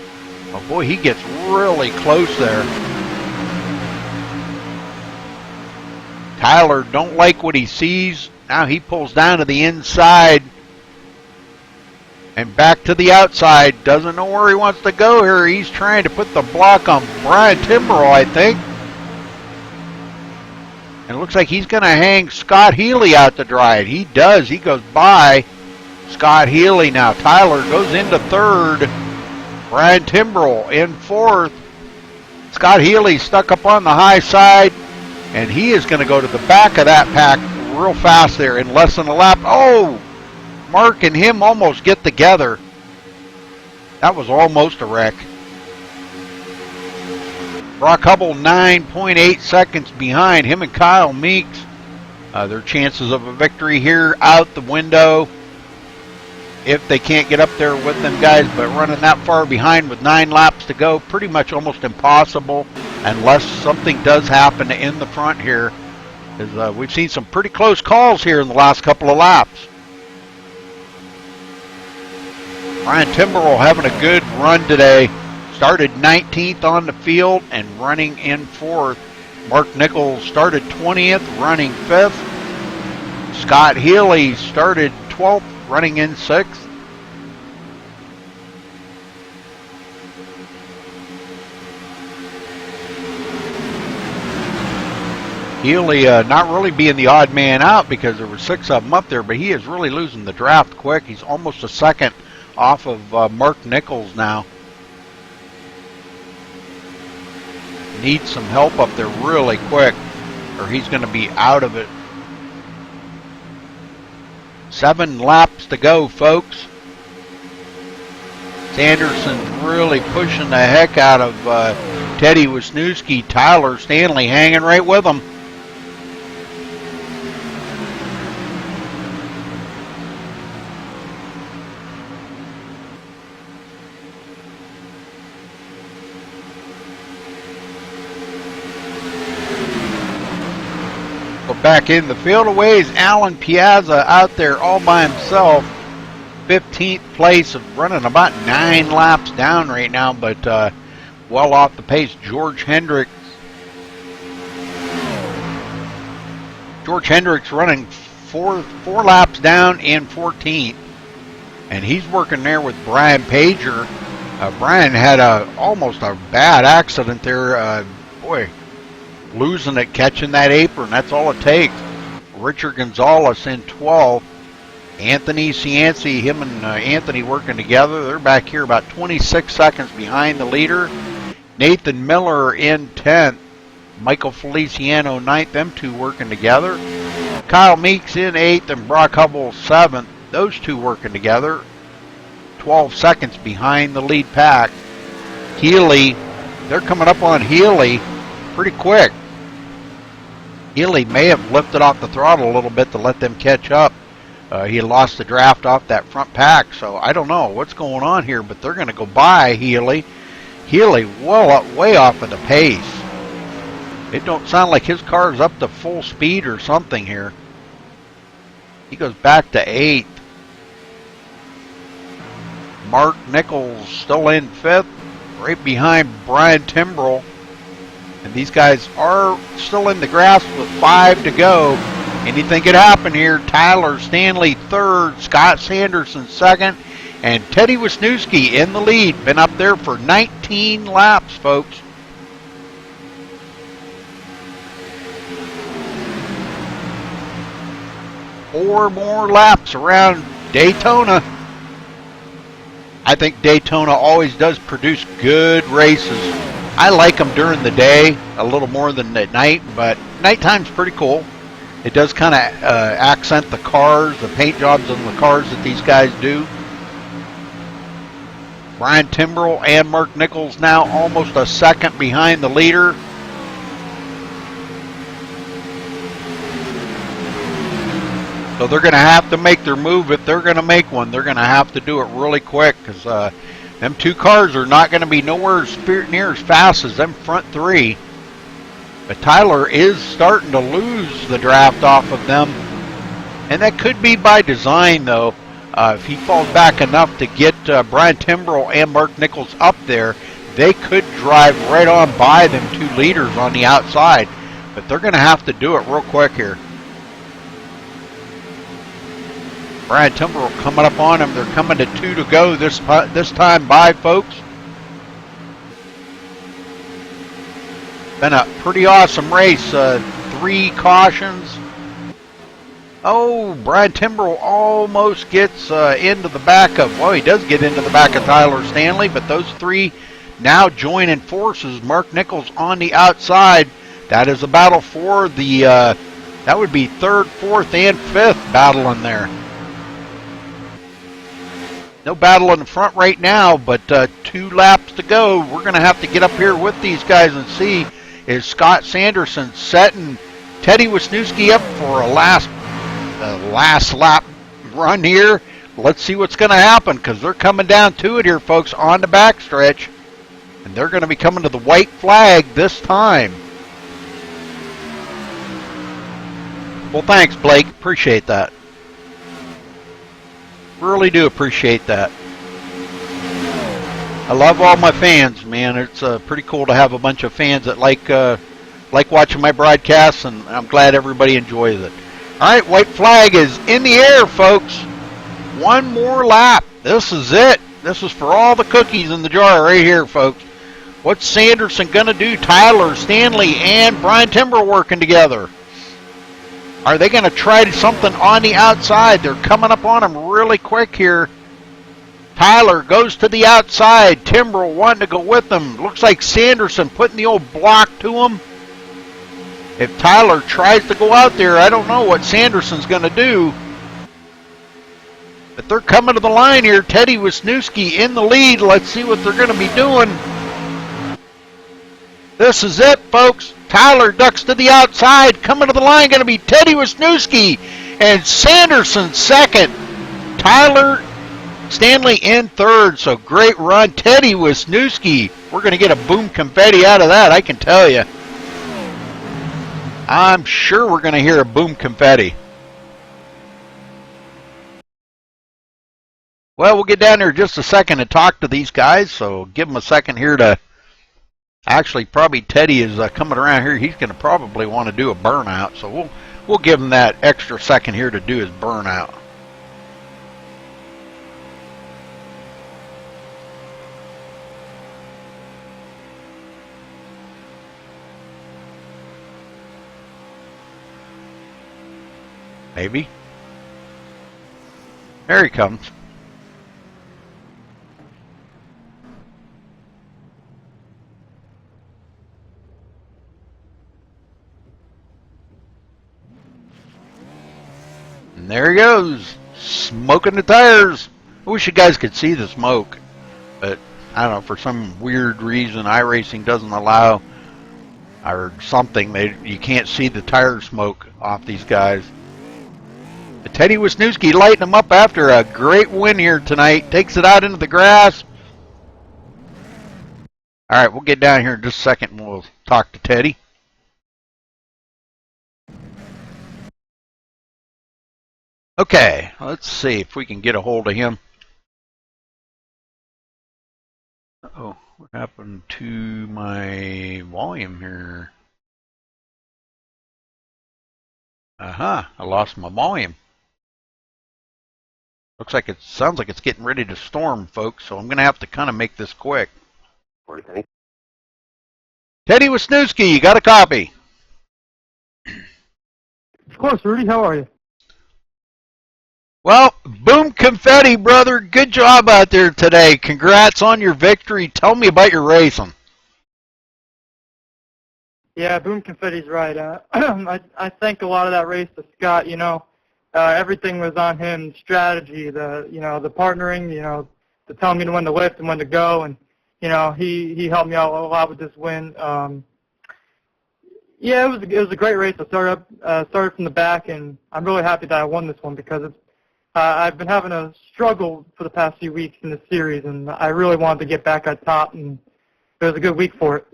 Oh boy, he gets really close there. Tyler don't like what he sees. Now he pulls down to the inside and back to the outside. Doesn't know where he wants to go here. He's trying to put the block on Brian Timbrell, I think. And it looks like he's going to hang Scott Healy out to dry. He does. He goes by Scott Healy now. Tyler goes into 3rd. Brian Timbrell in 4th. Scott Healy stuck up on the high side. And he is going to go to the back of that pack real fast there in less than a lap. Oh! Mark and him almost get together. That was almost a wreck. Brock Hubble 9.8 seconds behind him and Kyle Meeks. Their chances of a victory here out the window. if they can't get up there with them guys, but running that far behind with 9 laps to go, pretty much almost impossible unless something does happen in the front here. We've seen some pretty close calls here in the last couple of laps. Brian Timberell having a good run today. Started 19th on the field and running in 4th. Mark Nichols started 20th, running 5th. Scott Healy started 12th, running in 6th. Healy not really being the odd man out because there were 6 of them up there, but he is really losing the draft quick. He's almost a second off of Mark Nichols now. Needs some help up there really quick, or he's going to be out of it. 7 laps to go, folks. Sanderson's really pushing the heck out of Teddy Wisniewski. Tyler Stanley hanging right with him. Back in the field away is Alan Piazza out there all by himself. 15th place, running about 9 laps down right now, but well off the pace. George Hendricks running 4 laps down in 14th, and he's working there with Brian Pager. Brian had almost a bad accident there. Boy, losing it, catching that apron, that's all it takes. Richard Gonzalez in 12th. Anthony Cianci, him and Anthony working together. They're back here about 26 seconds behind the leader. Nathan Miller in 10th. Michael Feliciano 9th. Them two working together. Kyle Meeks in 8th and Brock Hubble 7th. Those two working together. 12 seconds behind the lead pack. Healy, they're coming up on Healy pretty quick. Healy may have lifted off the throttle a little bit to let them catch up. He lost the draft off that front pack, so I don't know what's going on here, but they're going to go by Healy. Healy way off of the pace. It don't sound like his car is up to full speed or something here. He goes back to 8th. Mark Nichols still in 5th, right behind Brian Timbrell. And these guys are still in the grasp with 5 to go. Anything could happen here. Tyler Stanley 3rd, Scott Sanderson 2nd, and Teddy Wisniewski in the lead. Been up there for 19 laps, folks. Four more laps around Daytona. I think Daytona always does produce good races. I like them during the day a little more than at night, but nighttime's pretty cool. It does kind of accent the cars, the paint jobs on the cars that these guys do. Brian Timbrell and Mark Nichols now almost a second behind the leader. So they're going to have to make their move. If they're going to make one, they're going to have to do it really quick, because them two cars are not going to be nowhere near as fast as them front 3. But Tyler is starting to lose the draft off of them. And that could be by design, though. If he falls back enough to get Brian Timbrell and Mark Nichols up there, they could drive right on by them 2 leaders on the outside. But they're going to have to do it real quick here. Brian Timbrell coming up on him. They're coming to 2 to go this time by, folks. Been a pretty awesome race. 3 cautions. Oh, Brian Timbrell almost gets into the back of, well, he does get into the back of Tyler Stanley, but those 3 now joining forces. Mark Nichols on the outside. That is a battle for the, that would be 3rd, 4th, and 5th battling there. No battle in the front right now, but 2 laps to go. We're going to have to get up here with these guys and see, is Scott Sanderson setting Teddy Wisniewski up for a last lap run here? let's see what's going to happen, because they're coming down to it here, folks, on the backstretch. And they're going to be coming to the white flag this time. Well, thanks, Blake. Appreciate that. Really do appreciate that. I love all my fans, man. It's pretty cool to have a bunch of fans that like watching my broadcasts, and I'm glad everybody enjoys it. All right, white flag is in the air, folks. One more lap. This is it. This is for all the cookies in the jar right here, folks. What's Sanderson going to do? Tyler, Stanley, and Brian Timber working together. Are they going to try something on the outside? They're coming up on him really quick here. Tyler goes to the outside. Timbrell wanting to go with him. Looks like Sanderson putting the old block to him. If Tyler tries to go out there, I don't know what Sanderson's going to do. But they're coming to the line here. Teddy Wisniewski in the lead. Let's see what they're going to be doing. This is it, folks. Tyler ducks to the outside. Coming to the line going to be Teddy Wisniewski. And Sanderson second. Tyler Stanley in third, so great run. Teddy Wisniewski. We're going to get a boom confetti out of that, I can tell you. I'm sure we're going to hear a boom confetti. Well, we'll get down there just a second and talk to these guys, so give them a second here to... Actually, probably Teddy is coming around here. He's going to probably want to do a burnout, so we'll give him that extra second here to do his burnout. Maybe. There he comes. And there he goes, smoking the tires. I wish you guys could see the smoke, but I don't know, for some weird reason iRacing doesn't allow, or something, you can't see the tire smoke off these guys. But Teddy Wisniewski lighting them up after a great win here tonight. Takes it out into the grass. All right, we'll get down here in just a second and we'll talk to Teddy. Okay, let's see if we can get a hold of him. Uh-oh, what happened to my volume here? I lost my volume. Sounds like it's getting ready to storm, folks, so I'm going to have to kind of make this quick. Teddy Wisniewski, you got a copy? Of course, Rudy. How are you? Well, boom confetti, brother. Good job out there today. Congrats on your victory. Tell me about your racing. Yeah, boom confetti's right. I think a lot of that race to Scott. Everything was on him. Strategy, the partnering, to tell me when to lift and when to go, and he helped me out a lot with this win. Yeah, it was a great race. I started from the back, and I'm really happy that I won this one because I've been having a struggle for the past few weeks in this series, and I really wanted to get back at top, and it was a good week for it.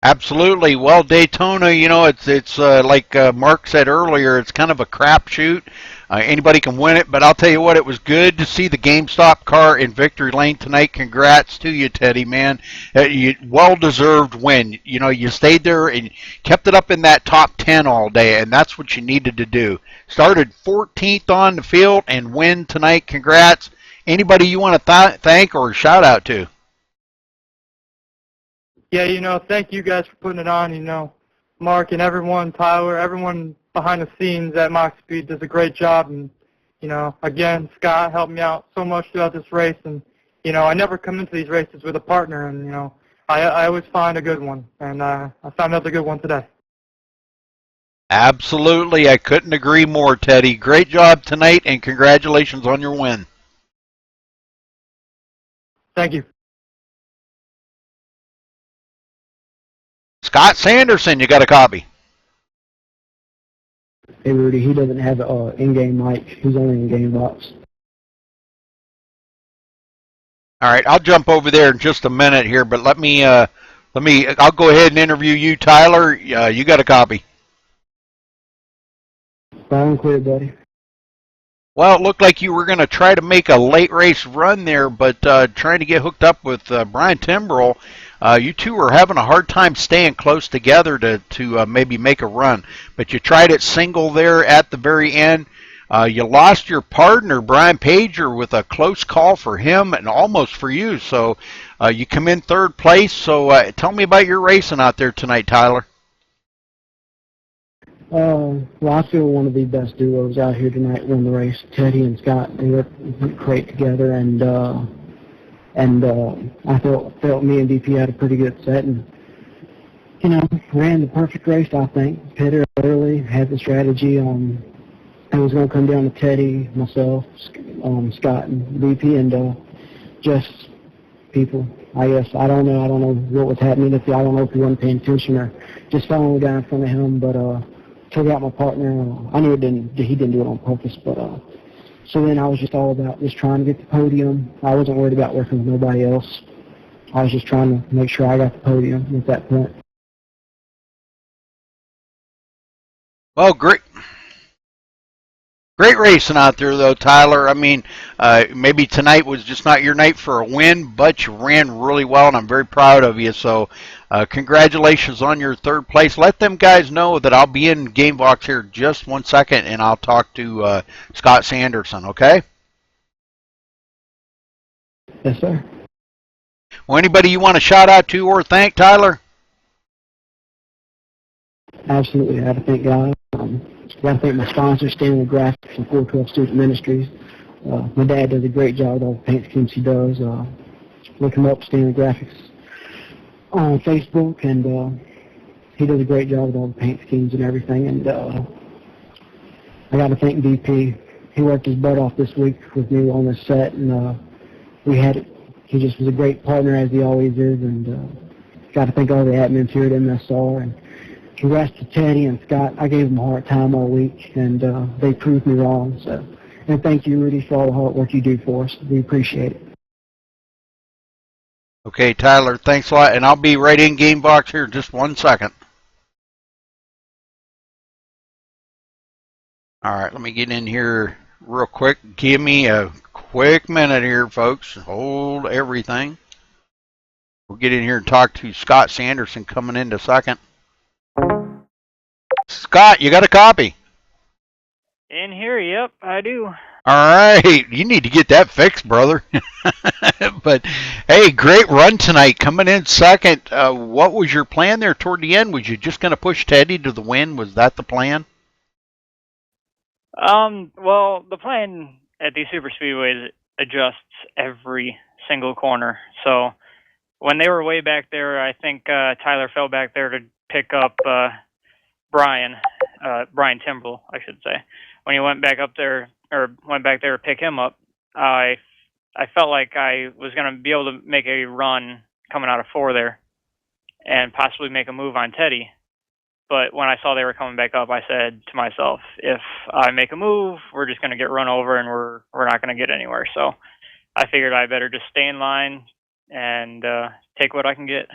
Absolutely. Well, Daytona, it's like Mark said earlier, it's kind of a crapshoot. Anybody can win it, but I'll tell you what, it was good to see the GameStop car in victory lane tonight. Congrats to you, Teddy, man. Well-deserved win. You stayed there and kept it up in that top 10 all day, and that's what you needed to do. Started 14th on the field and win tonight. Congrats. Anybody you want to thank or shout out to? Yeah, thank you guys for putting it on. Mark and everyone, Tyler, everyone behind the scenes at MaxSpeed does a great job. And, again, Scott helped me out so much throughout this race. And, I never come into these races with a partner. And, I always find a good one. And I found another good one today. Absolutely. I couldn't agree more, Teddy. Great job tonight, and congratulations on your win. Thank you. Scott Sanderson, you got a copy? Hey Rudy, he doesn't have an in-game mic. He's only in game box. All right, I'll jump over there in just a minute here, but I'll go ahead and interview you, Tyler. You got a copy. Loud and clear, buddy. Well, it looked like you were going to try to make a late race run there, but trying to get hooked up with Brian Timbrell, you two were having a hard time staying close together to maybe make a run. But you tried it single there at the very end. You lost your partner, Brian Pager, with a close call for him and almost for you. So you come in third place. So tell me about your racing out there tonight, Tyler. Well, I feel one of the best duos out here tonight won the race. Teddy and Scott, they were great together, and I felt me and DP had a pretty good set, and ran the perfect race. I think pitted early, had the strategy. It was going to come down to Teddy, myself, Scott, and DP, and just people. I guess I don't know what was happening. I don't know if he wasn't paying attention or just following the guy in front of him, but. Took out my partner. I knew he didn't do it on purpose, but so then I was just all about just trying to get the podium. I wasn't worried about working with nobody else. I was just trying to make sure I got the podium at that point. Well, great racing out there, though, Tyler. I mean, maybe tonight was just not your night for a win, but you ran really well, and I'm very proud of you. So congratulations on your third place. Let them guys know that I'll be in game box here just 1 second, and I'll talk to Scott Sanderson, okay? Yes, sir. Well, anybody you want to shout out to or thank, Tyler? Absolutely. I have to thank God. I got to thank my sponsor, Stanley Graphics and 412 Student Ministries. My dad does a great job with all the paint schemes he does. Look him up, Stanley Graphics, on Facebook, and he does a great job with all the paint schemes and everything. And I got to thank DP. He worked his butt off this week with me on this set, and he just was a great partner, as he always is. And got to thank all the admins here at MSR. And congrats to Teddy and Scott. I gave them a hard time all week, and they proved me wrong. So, and thank you, Rudy, for all the hard work you do for us. We appreciate it. Okay, Tyler, thanks a lot, and I'll be right in game box here just 1 second. All right, let me get in here real quick. Give me a quick minute here, folks. Hold everything. We'll get in here and talk to Scott Sanderson coming in a second. Scott, you got a copy? In here, yep, I do. All right, you need to get that fixed, brother. But, hey, great run tonight, coming in second. What was your plan there toward the end? Was you just going to push Teddy to the win? Was that the plan? Well, the plan at these super speedways adjusts every single corner. So when they were way back there, I think Tyler fell back there to pick up Brian Timbrell, I should say. When he went back there to pick him up, I felt like I was going to be able to make a run coming out of 4 there and possibly make a move on Teddy. But when I saw they were coming back up, I said to myself, if I make a move, we're just going to get run over and we're not going to get anywhere. So I figured I better just stay in line and take what I can get.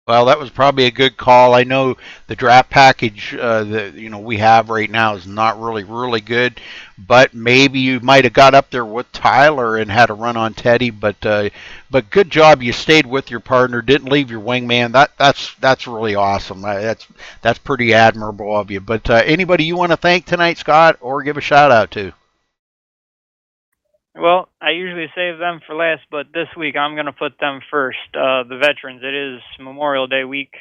Well, that was probably a good call. I know the draft package that we have right now is not really good, but maybe you might have got up there with Tyler and had a run on Teddy. But good job, you stayed with your partner, didn't leave your wingman. That's really awesome. That's pretty admirable of you. But anybody you want to thank tonight, Scott, or give a shout out to? Well, I usually save them for last, but this week I'm going to put them first. The veterans, it is Memorial Day week.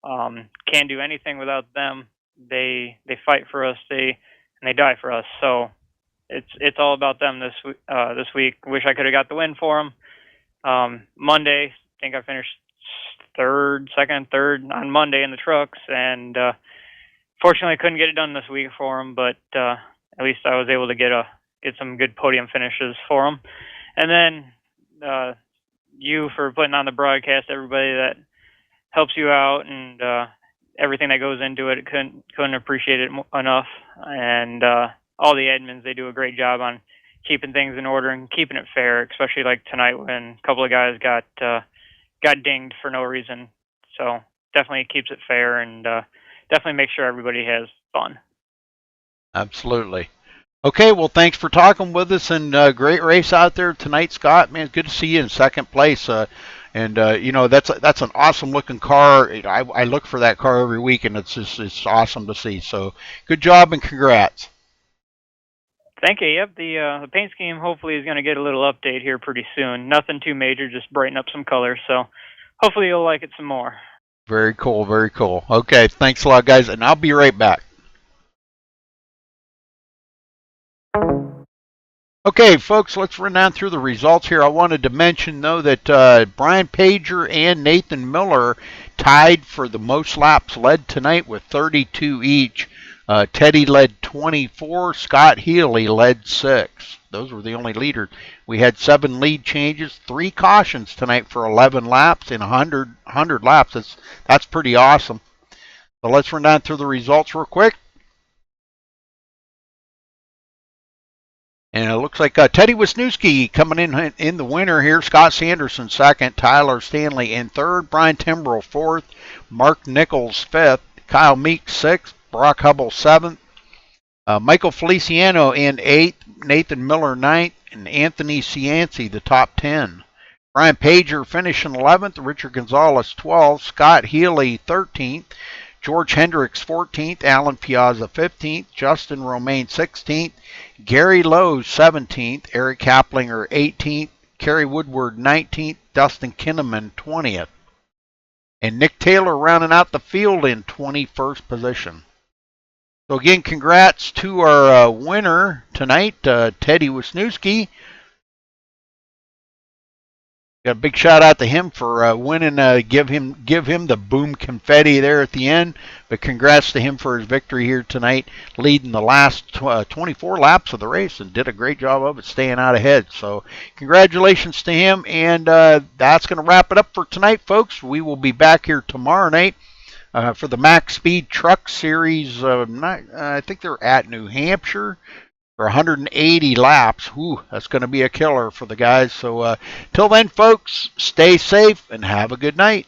Can't do anything without them. They fight for us. They die for us. So it's all about them this week. Wish I could have got the win for them. Monday, I think I finished second, third on Monday in the trucks, and fortunately I couldn't get it done this week for them. But at least I was able to get some good podium finishes for them. And then you for putting on the broadcast, everybody that helps you out and everything that goes into it. Couldn't appreciate it enough. And all the admins, they do a great job on keeping things in order and keeping it fair, especially like tonight when a couple of guys got dinged for no reason. So definitely keeps it fair and definitely makes sure everybody has fun. Absolutely. Okay, well, thanks for talking with us, and great race out there tonight, Scott. Man, it's good to see you in second place. You know, that's an awesome looking car. I look for that car every week, and it's awesome to see. So good job and congrats. Thank you. Yep, the paint scheme hopefully is going to get a little update here pretty soon. Nothing too major, just brighten up some colors. So hopefully you'll like it some more. Very cool, very cool. Okay, thanks a lot, guys, and I'll be right back. Okay, folks, let's run down through the results here. I wanted to mention, though, that Brian Pager and Nathan Miller tied for the most laps led tonight with 32 each. Teddy led 24. Scott Healy led 6. Those were the only leaders. We had 7 lead changes, 3 cautions tonight for 11 laps in 100 laps. That's pretty awesome. So let's run down through the results real quick. And it looks like Teddy Wisniewski coming in the winner here. Scott Sanderson second, Tyler Stanley in third, Brian Timbrell fourth, Mark Nichols fifth, Kyle Meeks sixth, Brock Hubble seventh, Michael Feliciano in eighth, Nathan Miller ninth, and Anthony Cianci the top 10. Brian Pager finishing 11th, Richard Gonzalez 12th, Scott Healy 13th, George Hendricks 14th, Alan Piazza 15th, Justin Romaine 16th, Gary Lowe 17th, Eric Kaplinger 18th, Kerry Woodward 19th, Dustin Kinnaman 20th. And Nick Taylor rounding out the field in 21st position. So again, congrats to our winner tonight, Teddy Wisniewski. Got a big shout out to him for winning. Give him the boom confetti there at the end. But congrats to him for his victory here tonight, leading the last 24 laps of the race, and did a great job of it, staying out ahead. So congratulations to him, and that's going to wrap it up for tonight, folks. We will be back here tomorrow night for the Max Speed Truck Series. I think they're at New Hampshire. For 180 laps. Whew, that's going to be a killer for the guys. So till then, folks, stay safe and have a good night.